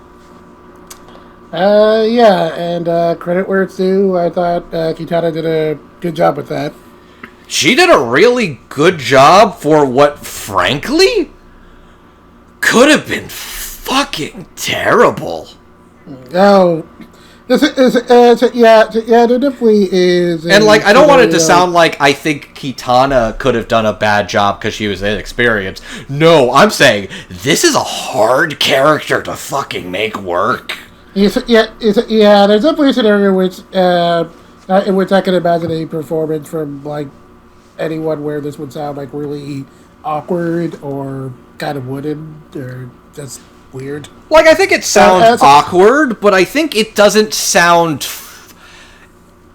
Yeah, and credit where it's due, I thought Kitana did a good job with that. She did a really good job for what, frankly, could have been fucking terrible. Oh, Yeah, there definitely is. And, like, I don't want it to sound like I think Kitana could have done a bad job because she was inexperienced. No, I'm saying this is a hard character to fucking make work. There's definitely a scenario in which I can imagine a performance from, like, anyone where this would sound, like, really awkward or kind of wooden or just weird. Like, I think it sounds awkward, but I think it doesn't sound...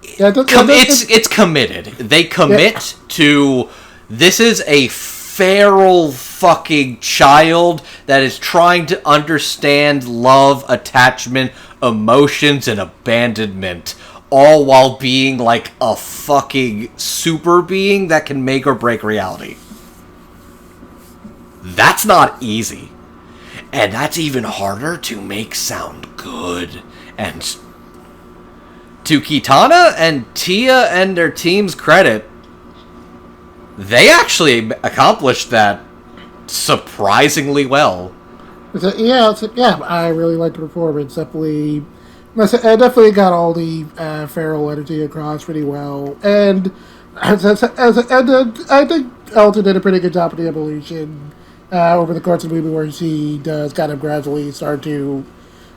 It's committed. They commit to... This is a feral fucking child that is trying to understand love, attachment, emotions, and abandonment, all while being, like, a fucking super being that can make or break reality. That's not easy. And that's even harder to make sound good. And to Kitana and Tia and their team's credit, they actually accomplished that surprisingly well. I really liked the performance. Definitely got all the feral energy across pretty well. And I think Elton did a pretty good job of the evolution over the course of the movie, where she does kind of gradually start to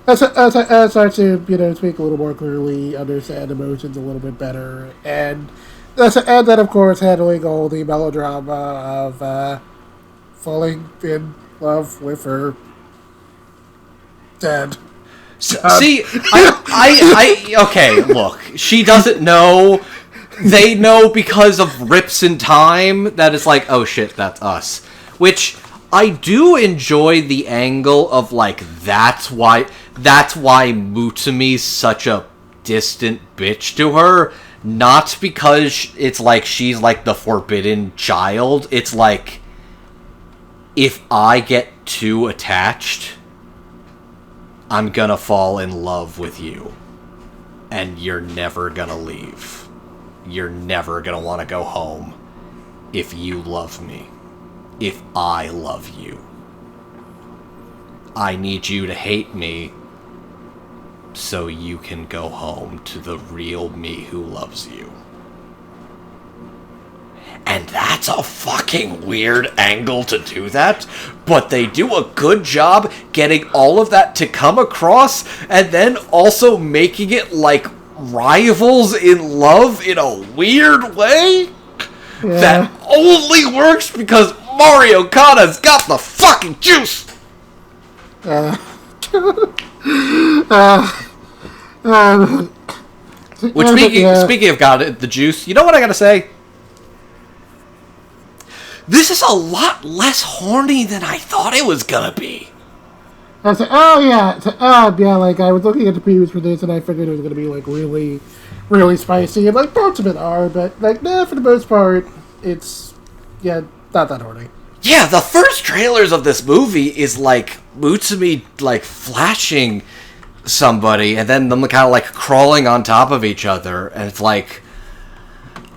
speak a little more clearly, understand emotions a little bit better, and then of course handling all the melodrama of falling in love with her dad. Okay, look, she doesn't know. They know because of rips in time that it's like, oh shit, that's us. Which I do enjoy the angle of, like, that's why Mutsumi's such a distant bitch to her. Not because it's like she's like the forbidden child. It's like, if I get too attached, I'm gonna fall in love with you. And you're never gonna leave. You're never gonna want to go home if you love me. If I love you. I need you to hate me so you can go home to the real me who loves you. And that's a fucking weird angle to do that, but they do a good job getting all of that to come across, and then also making it like rivals in love in a weird way that only works because Mari Okada's got the fucking juice! Which, speaking of got the juice, you know what I gotta say? This is a lot less horny than I thought it was gonna be. I was like, like, I was looking at the previews for this, and I figured it was gonna be, like, really, really spicy, and, like, parts of it are, but, like, for the most part, it's, not that horny. Yeah, the first trailers of this movie is, like, Mutsumi, like, flashing somebody, and then them kind of, like, crawling on top of each other, and it's like,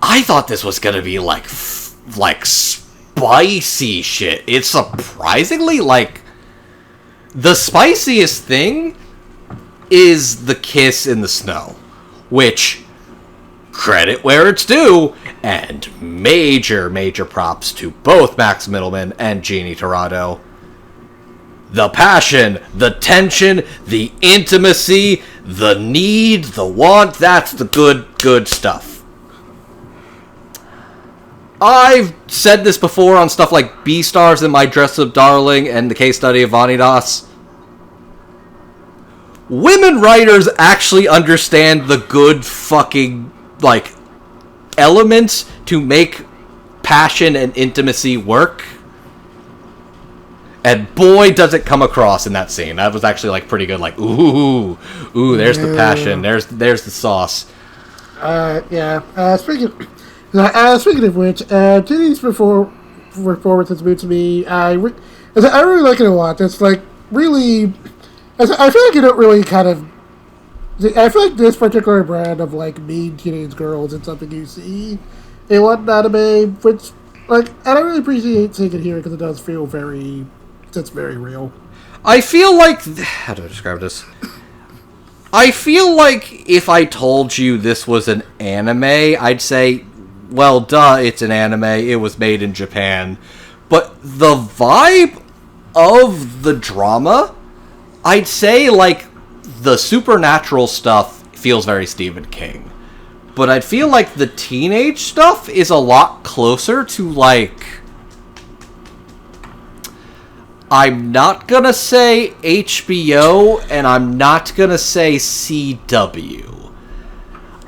I thought this was gonna be, like, spicy shit. It's surprisingly, like, the spiciest thing is the kiss in the snow, which, credit where it's due, and major, major props to both Max Middleman and Jeannie Torado. The passion, the tension, the intimacy, the need, the want, that's the good stuff. I've said this before on stuff like B-Stars and My Dress-Up Darling and the case study of Vanitas. Women writers actually understand the good fucking, like, elements to make passion and intimacy work. And boy, does it come across in that scene. That was actually, like, pretty good. Like, ooh, there's the passion. There's the sauce. Speaking of which, Jenny's performance has moved to me. I really like it a lot. It's like really. I feel like you don't really kind of. I feel like this particular brand of like mean teenage girls is something you see in one anime, which like I don't really appreciate seeing it here because it does feel very real. I feel like how do I describe this? I feel like if I told you this was an anime, I'd say, well, duh, it's an anime, it was made in Japan. But the vibe of the drama, I'd say, like, the supernatural stuff feels very Stephen King. But I'd feel like the teenage stuff is a lot closer to, like... I'm not gonna say HBO, and I'm not gonna say CW.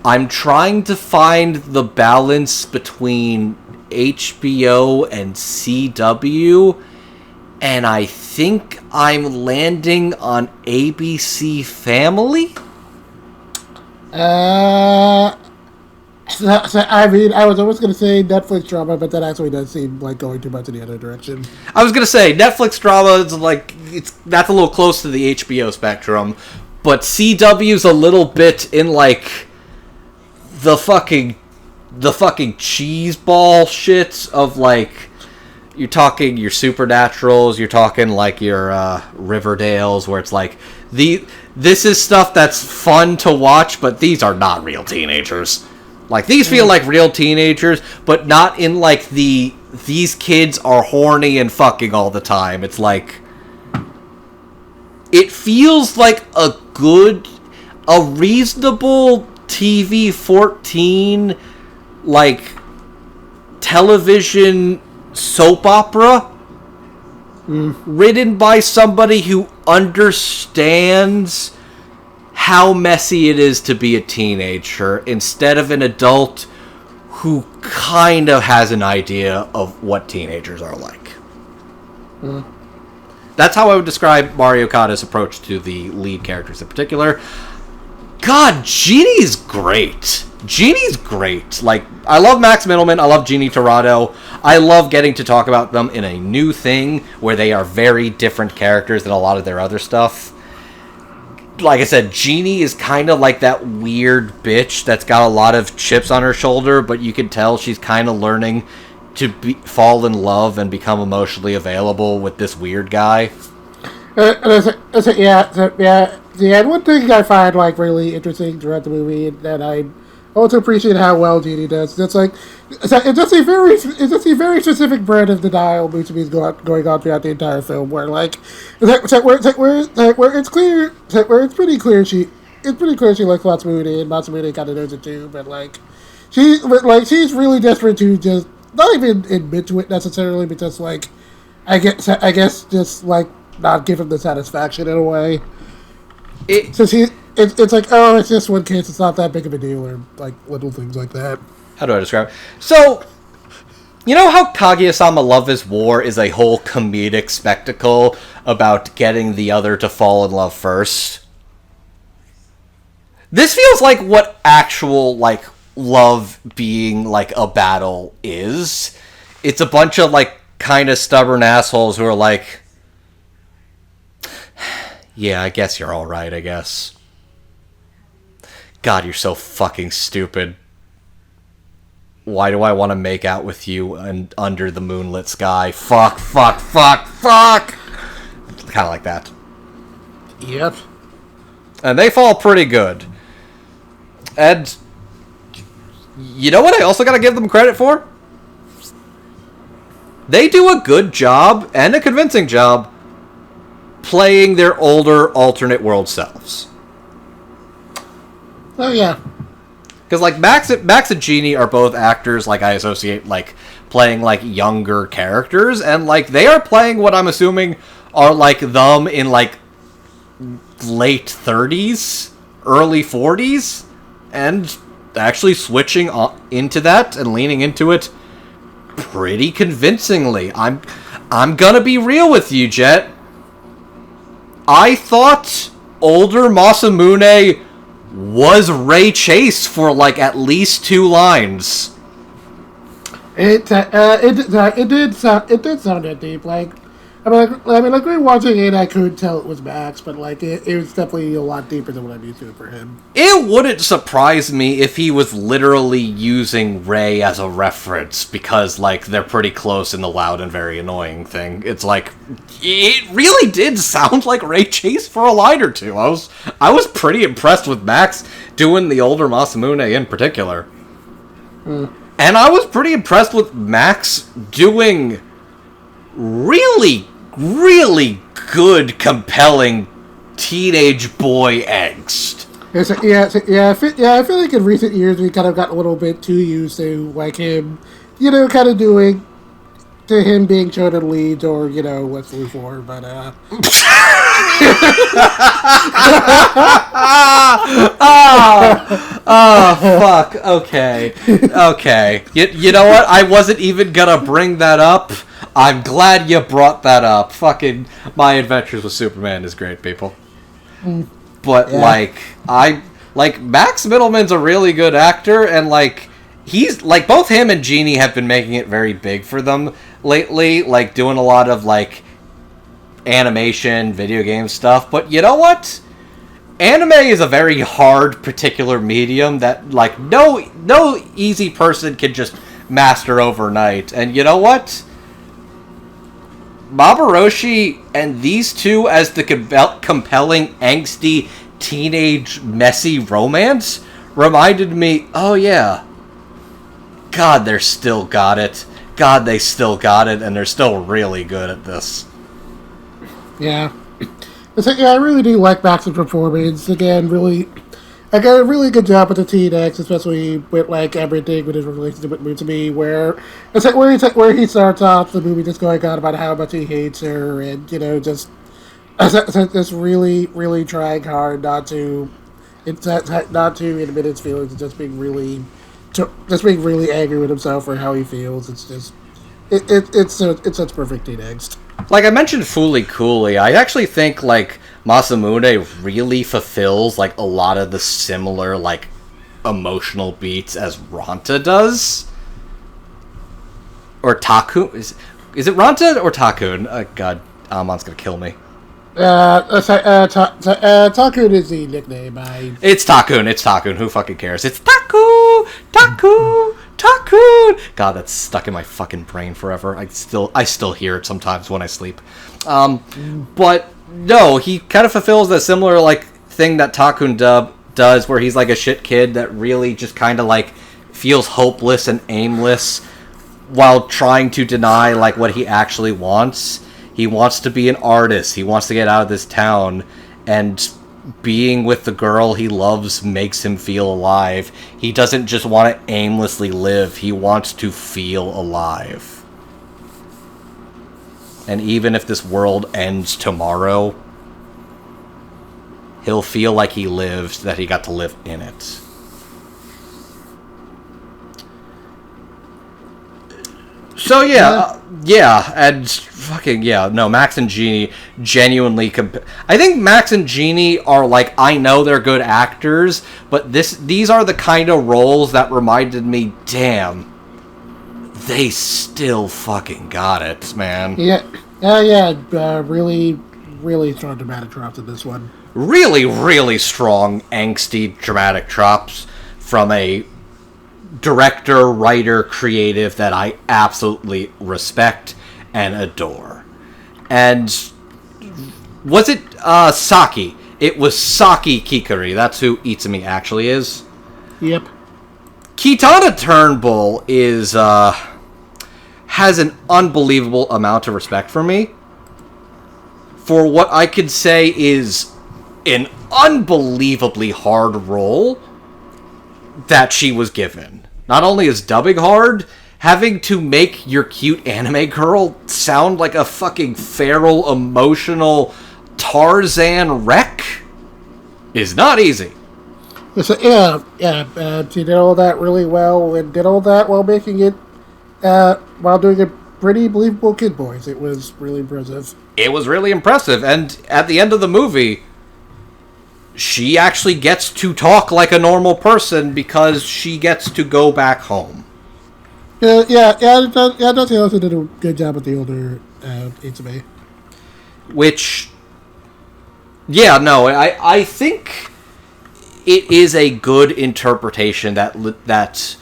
I'm trying to find the balance between HBO and CW, and I think I'm landing on ABC Family? I mean, I was almost going to say Netflix drama, but that actually does seem like going too much in the other direction. I was gonna say Netflix drama is like that's a little close to the HBO spectrum, but CW's a little bit in like the fucking cheese ball shit of like you're talking your Supernaturals, you're talking like your Riverdales, where it's like this is stuff that's fun to watch, but these are not real teenagers. Like, these feel like real teenagers, but not in, like, these kids are horny and fucking all the time. It's like... It feels like a reasonable TV 14, like, television soap opera written by somebody who understands how messy it is to be a teenager instead of an adult who kind of has an idea of what teenagers are like. That's how I would describe Mari Okada's approach to the lead characters in particular. God, Jeannie's great. Jeannie's great. Like, I love Max Middleman. I love Jeannie Torado. I love getting to talk about them in a new thing where they are very different characters than a lot of their other stuff. Like I said, Jeannie is kind of like that weird bitch that's got a lot of chips on her shoulder, but you can tell she's kind of learning to fall in love and become emotionally available with this weird guy. Yeah. And one thing I find like really interesting throughout the movie, and I also appreciate how well Jeannie does. It's like it's just a very specific brand of denial Mitsubi's going on throughout the entire film, where like where it's pretty clear she likes Matsumune, and Matsumune kind of knows it too, but she's really desperate to just not even admit to it necessarily, but just like I guess just like not give him the satisfaction in a way. It's like, oh, it's just one case, it's not that big of a deal, or like little things like that. How do I describe it? So, you know how Kaguya-sama Love is War is a whole comedic spectacle about getting the other to fall in love first? This feels like what actual, like, love being, like, a battle is. It's a bunch of, like, kind of stubborn assholes who are like, yeah, I guess you're alright, I guess. God, you're so fucking stupid. Why do I want to make out with you under the moonlit sky? Fuck. Kind of like that. Yep. And they fall pretty good. And you know what I also gotta give them credit for? They do a good job, and a convincing job, playing their older alternate world selves. Oh, yeah. Because, like, Max and Jeannie are both actors, like, I associate, like, playing, like, younger characters, and, like, they are playing what I'm assuming are, like, them in, like, late 30s, early 40s, and actually switching into that and leaning into it pretty convincingly. I'm gonna be real with you, Jet. I thought older Masamune was Ray Chase for like at least 2 lines. It did sound that deep. Like like rewatching it, I couldn't tell it was Max, but like it was definitely a lot deeper than what I'm used to for him. It wouldn't surprise me if he was literally using Ray as a reference, because, like, they're pretty close in the loud and very annoying thing. It's like, it really did sound like Ray Chase for a line or two. I was pretty impressed with Max doing the older Masamune in particular. And I was pretty impressed with Max doing really, really good, compelling teenage boy angst. I feel like in recent years we kind of got a little bit too used to like him, kind of doing to him being chosen lead or what's Blue for, but fuck. Okay. You know what? I wasn't even gonna bring that up. I'm glad you brought that up. Fucking My Adventures with Superman is great, people. But Max Middleman's a really good actor, and he's both him and Genie have been making it very big for them lately, doing a lot of animation, video game stuff. But you know what? Anime is a very hard particular medium that no easy person can just master overnight. And you know what? Maboroshi and these two as the compelling, angsty, teenage, messy romance reminded me, oh yeah, God, they still got it. God, they still got it, and they're still really good at this. Yeah. I really do like Max's performance. Again, I got a really good job with the T-Dex, especially with everything with his relationship with Mitsumi, where he starts off the movie just going on about how much he hates her, and just really, really trying hard not to admit his feelings, and just being really angry with himself for how he feels. It's just it's such perfect T-Dex. Like I mentioned Fooly Cooley, I actually think Masamune really fulfills a lot of the similar emotional beats as Ranta does. Or Taku. Is it Ranta or Takun? God, Amon's gonna kill me. Takun is the nickname. It's Takun. Who fucking cares? It's Takun! God, that's stuck in my fucking brain forever. I still hear it sometimes when I sleep. But no, he kind of fulfills that similar thing that Takun does, where he's a shit kid that really just kind of feels hopeless and aimless while trying to deny what he actually wants. He wants to be an artist. He wants to get out of this town, and being with the girl he loves makes him feel alive. He doesn't just want to aimlessly live. He wants to feel alive. And even if this world ends tomorrow, he'll feel like he lived, that he got to live in it. So and fucking no, Max and Genie genuinely I think Max and Genie are I know they're good actors, but these are the kind of roles that reminded me, damn, they still fucking got it, man. Really, really strong dramatic drops in this one. Really, really strong, angsty, dramatic drops from a director, writer, creative that I absolutely respect and adore. And was it Saki? It was Saki Kikari. That's who Itsumi actually is. Yep. Kitana Turnbull is has an unbelievable amount of respect for me for what I could say is an unbelievably hard role that she was given. Not only is dubbing hard, having to make your cute anime girl sound like a fucking feral, emotional Tarzan wreck is not easy. So, she did all that really well, and did all that while making it, while doing a pretty believable kid voice. It was really impressive. It was really impressive, and at the end of the movie, she actually gets to talk like a normal person because she gets to go back home. I thought she also did a good job with the older Itsumi. Which, yeah, no, I think it is a good interpretation that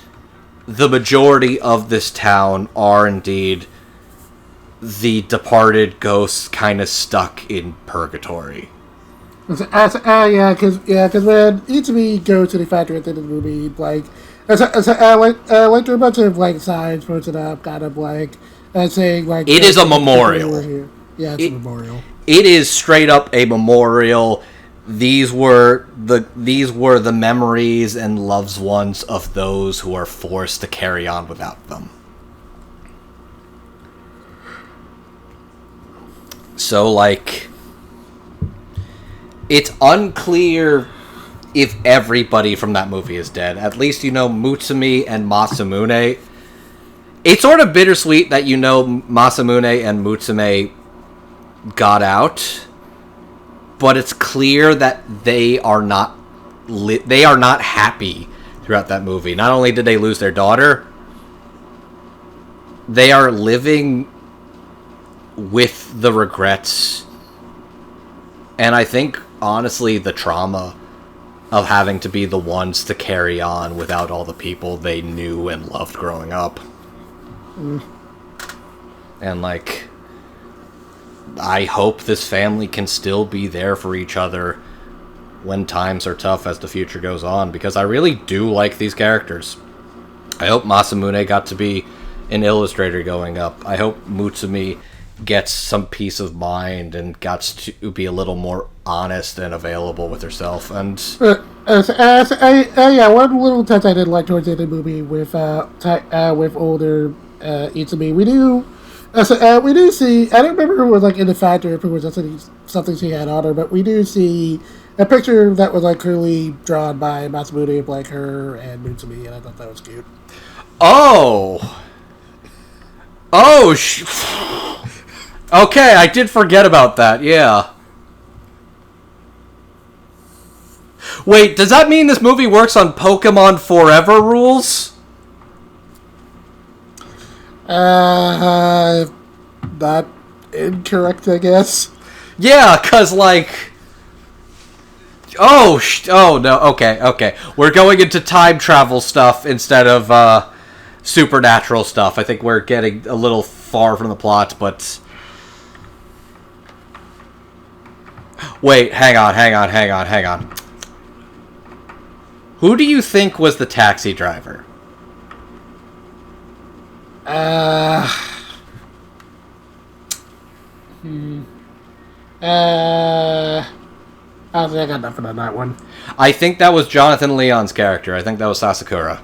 the majority of this town are indeed the departed ghosts kind of stuck in purgatory. Yeah, because when Itsuki goes to the factory at the end of the movie, like, like there are a bunch of like signs posted up, kind of like saying like it is a memorial. Yeah, it's a memorial. It is straight up a memorial. These were the memories and loved ones of those who are forced to carry on without them. So, like, it's unclear if everybody from that movie is dead. At least you know Mutsumi and Masamune. It's sort of bittersweet that you know Masamune and Mutsume got out, but it's clear that they are not happy throughout that movie. Not only did they lose their daughter, they are living with the regrets, and I think honestly the trauma of having to be the ones to carry on without all the people they knew and loved growing up. And like, I hope this family can still be there for each other when times are tough as the future goes on, because I really do like these characters. I hope Masamune got to be an illustrator going up. I hope Mutsumi gets some peace of mind and got to be a little more honest and available with herself. And yeah, one little touch I did like towards the end of the movie with older Itsuki, we do see. I don't remember who was like in the factory if it was something she had on her, but we do see a picture that was like clearly drawn by Masamune of like her and Mutsumi, and I thought that was cute. Okay, I did forget about that, yeah. Wait, does that mean this movie works on Pokemon Forever rules? Not incorrect, I guess. Yeah, cause like... Oh no, okay. We're going into time travel stuff instead of, supernatural stuff. I think we're getting a little far from the plot, but... Wait, hang on. Who do you think was the taxi driver? I got nothing on that one. I think that was Jonathan Leon's character. I think that was Sasakura.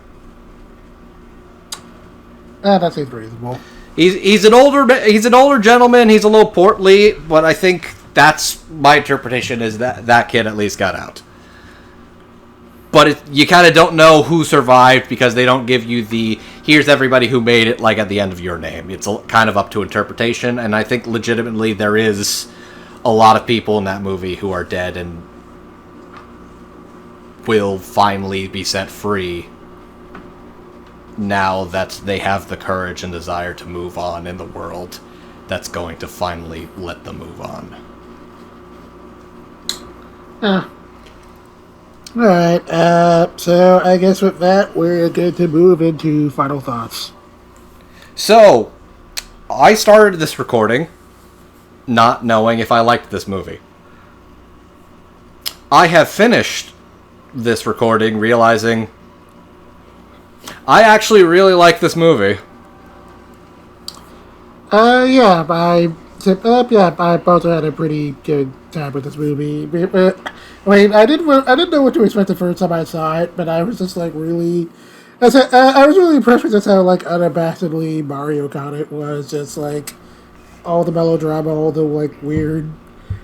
That seems reasonable. He's an older gentleman. He's a little portly, but I think that's my interpretation is that kid at least got out. But you kind of don't know who survived because they don't give you the here's everybody who made it like at the end of your name. It's kind of up to interpretation, and I think legitimately there is a lot of people in that movie who are dead and will finally be set free now that they have the courage and desire to move on in the world that's going to finally let them move on. Alright, so I guess with that, we're going to move into final thoughts. So, I started this recording not knowing if I liked this movie. I have finished this recording realizing I actually really like this movie. I also had a pretty good time with this movie. I didn't know what to expect the first time I saw it, but I was just like really, I was really impressed with just how like unabashedly Mari Okada it was. Just like all the melodrama, all the like weird,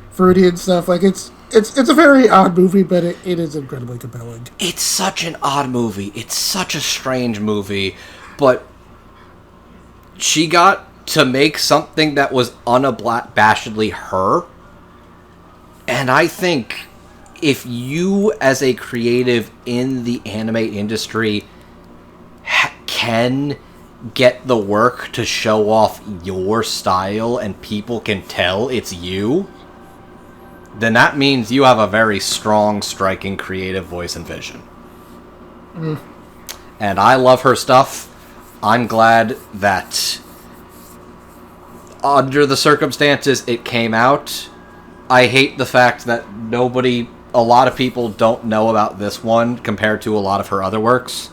fruity and stuff. Like it's a very odd movie, but it is incredibly compelling. It's such an odd movie. It's such a strange movie, but she got to make something that was unabashedly her. And I think if you, as a creative in the anime industry, can get the work to show off your style and people can tell it's you, then that means you have a very strong, striking, creative voice and vision. And I love her stuff. I'm glad that under the circumstances it came out. I hate the fact that a lot of people don't know about this one compared to a lot of her other works.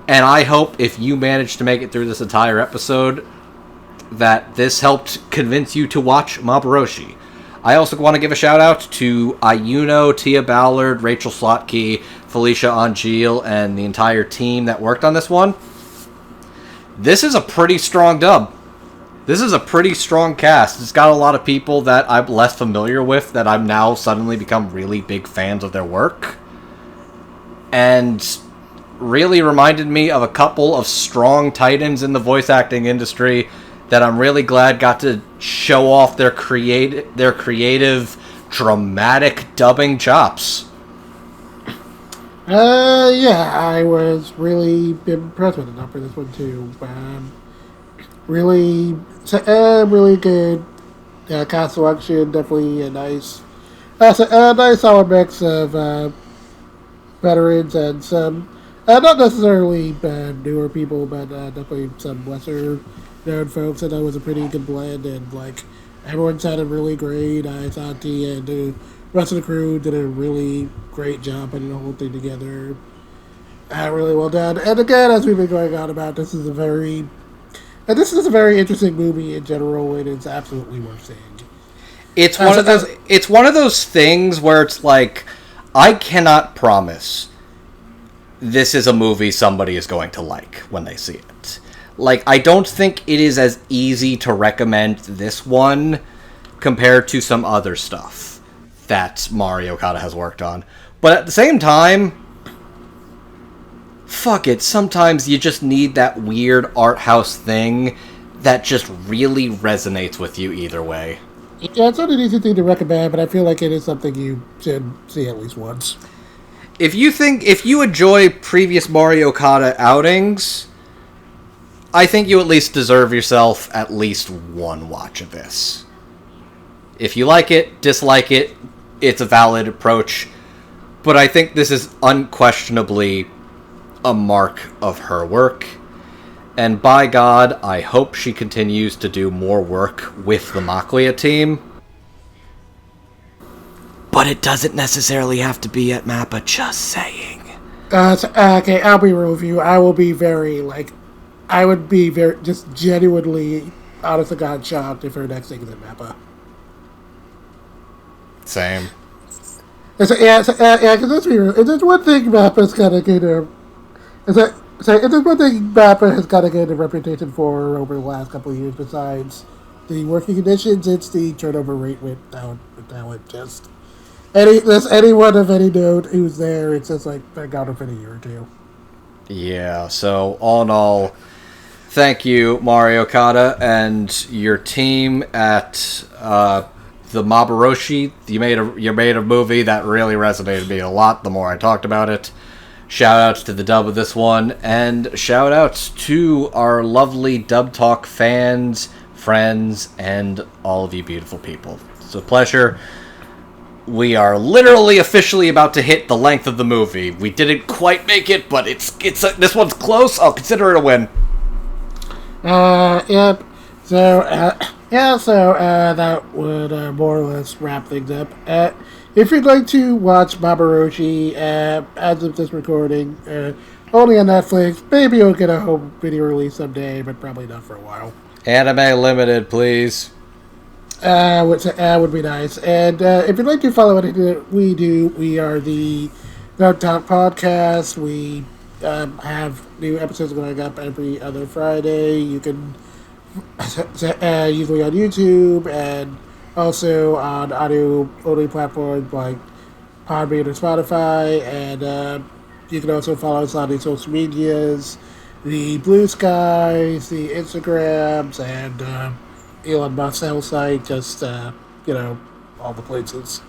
And I hope if you manage to make it through this entire episode, that this helped convince you to watch Maboroshi. I also want to give a shout out to Ayuno, Tia Ballard, Rachel Slotke, Felicia Angel, and the entire team that worked on this one. This is a pretty strong dub. This is a pretty strong cast. It's got a lot of people that I'm less familiar with that I've now suddenly become really big fans of their work. And really reminded me of a couple of strong titans in the voice acting industry that I'm really glad got to show off their creative, dramatic dubbing chops. Yeah, I was really impressed with the dub for this one too. Really good cast selection. Definitely a nice solid mix of veterans and some not necessarily newer people, but definitely some lesser known folks. And that was a pretty good blend, and like everyone sounded really great. I thought the rest of the crew did a really great job putting the whole thing together. Really well done. And again, as we've been going on about, this is a very interesting movie in general, and it's absolutely worth seeing. It's one of those things where it's like, I cannot promise this is a movie somebody is going to like when they see it. Like, I don't think it is as easy to recommend this one compared to some other stuff that Mari Okada has worked on. But at the same time, fuck it, sometimes you just need that weird art house thing that just really resonates with you either way. Yeah, it's not an easy thing to recommend, but I feel like it is something you should see at least once. If you enjoy previous Mari Okada outings, I think you at least deserve yourself at least one watch of this. If you like it, dislike it, it's a valid approach, but I think this is unquestionably a mark of her work, and by God, I hope she continues to do more work with the Maquia team. But it doesn't necessarily have to be at MAPPA, just saying. Okay, I'll be real with you. I would be very, just genuinely, honest to God, shocked if her next thing is at MAPPA. Same. Because let's be real. If there's one thing MAPPA's got to get if there's one thing MAPPA has got to get a reputation for over the last couple of years besides the working conditions, it's the turnover rate with talent. Just anyone of any note who's there, it's just like they're gone for a year or two. Yeah, so all in all, thank you, Mari Okada, and your team at the Maboroshi. You made a movie that really resonated with me a lot the more I talked about it. Shout outs to the dub of this one, and shout outs to our lovely Dub Talk fans, friends, and all of you beautiful people. It's a pleasure. We are literally officially about to hit the length of the movie. We didn't quite make it, but this one's close. I'll consider it a win. Yep. So that would more or less wrap things up. If you'd like to watch Maboroshi, as of this recording, only on Netflix, maybe you'll get a home video release someday, but probably not for a while. Anime Limited, please. Which would be nice. And if you'd like to follow anything that we do, we are the Dub Talk Podcast. We have new episodes going up every other Friday. You can usually on YouTube and also on audio-only platforms like Podbean or Spotify. And you can also follow us on the social medias, the Blue Skies, the Instagrams, and Elon Musk's site, just, all the places.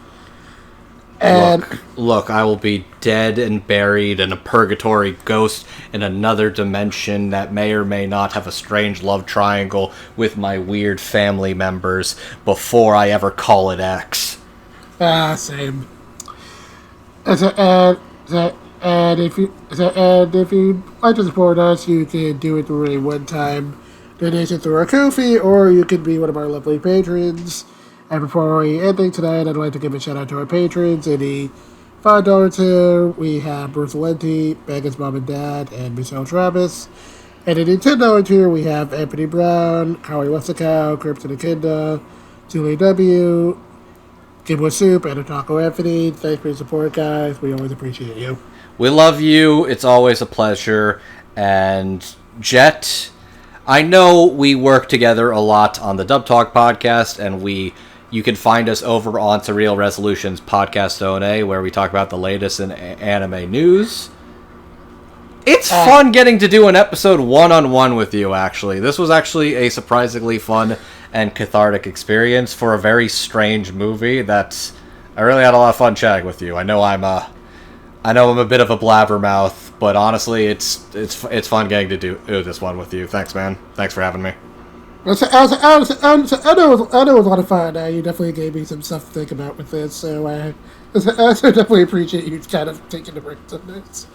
And Look, I will be dead and buried in a purgatory ghost in another dimension that may or may not have a strange love triangle with my weird family members before I ever call it X. same. And if you'd like to support us, you can do it through a one-time donation through our Ko-fi, or you can be one of our lovely patrons. And before we end things tonight, I'd like to give a shout out to our patrons. In the $5 tier, we have Bruce Valenti, Megan's mom and dad, and Michelle Travis. And in the $10 tier, we have Anthony Brown, Howie Westacow, Crypton Akinda, Julie W., Gibwa Soup, and Otaku Anthony. Thanks for your support, guys. We always appreciate you. We love you. It's always a pleasure. And Jet, I know we work together a lot on the Dub Talk podcast, and you can find us over on Surreal Resolutions Podcast O&A, where we talk about the latest in anime news. It's fun getting to do an episode one-on-one with you, actually. This was actually a surprisingly fun and cathartic experience for a very strange movie. I really had a lot of fun chatting with you. I know I'm a bit of a blabbermouth, but honestly, it's fun getting to do this one with you. Thanks, man. Thanks for having me. I know it was a lot of fun. You definitely gave me some stuff to think about with this, so I definitely appreciate you kind of taking the break on this.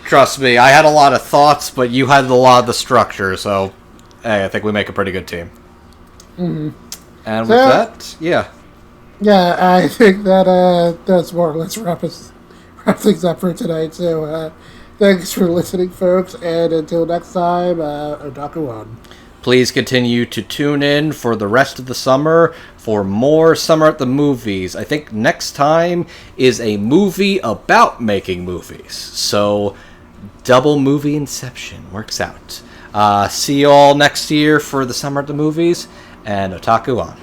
Trust me, I had a lot of thoughts, but you had a lot of the structure, so hey, I think we make a pretty good team. Mm-hmm. And with that, yeah. Yeah, I think that's more or less wrap things up for tonight. So thanks for listening, folks, and until next time, Otaku on. Please continue to tune in for the rest of the summer for more Summer at the Movies. I think next time is a movie about making movies. So, double movie inception works out. See you all next year for the Summer at the Movies, and Otaku on.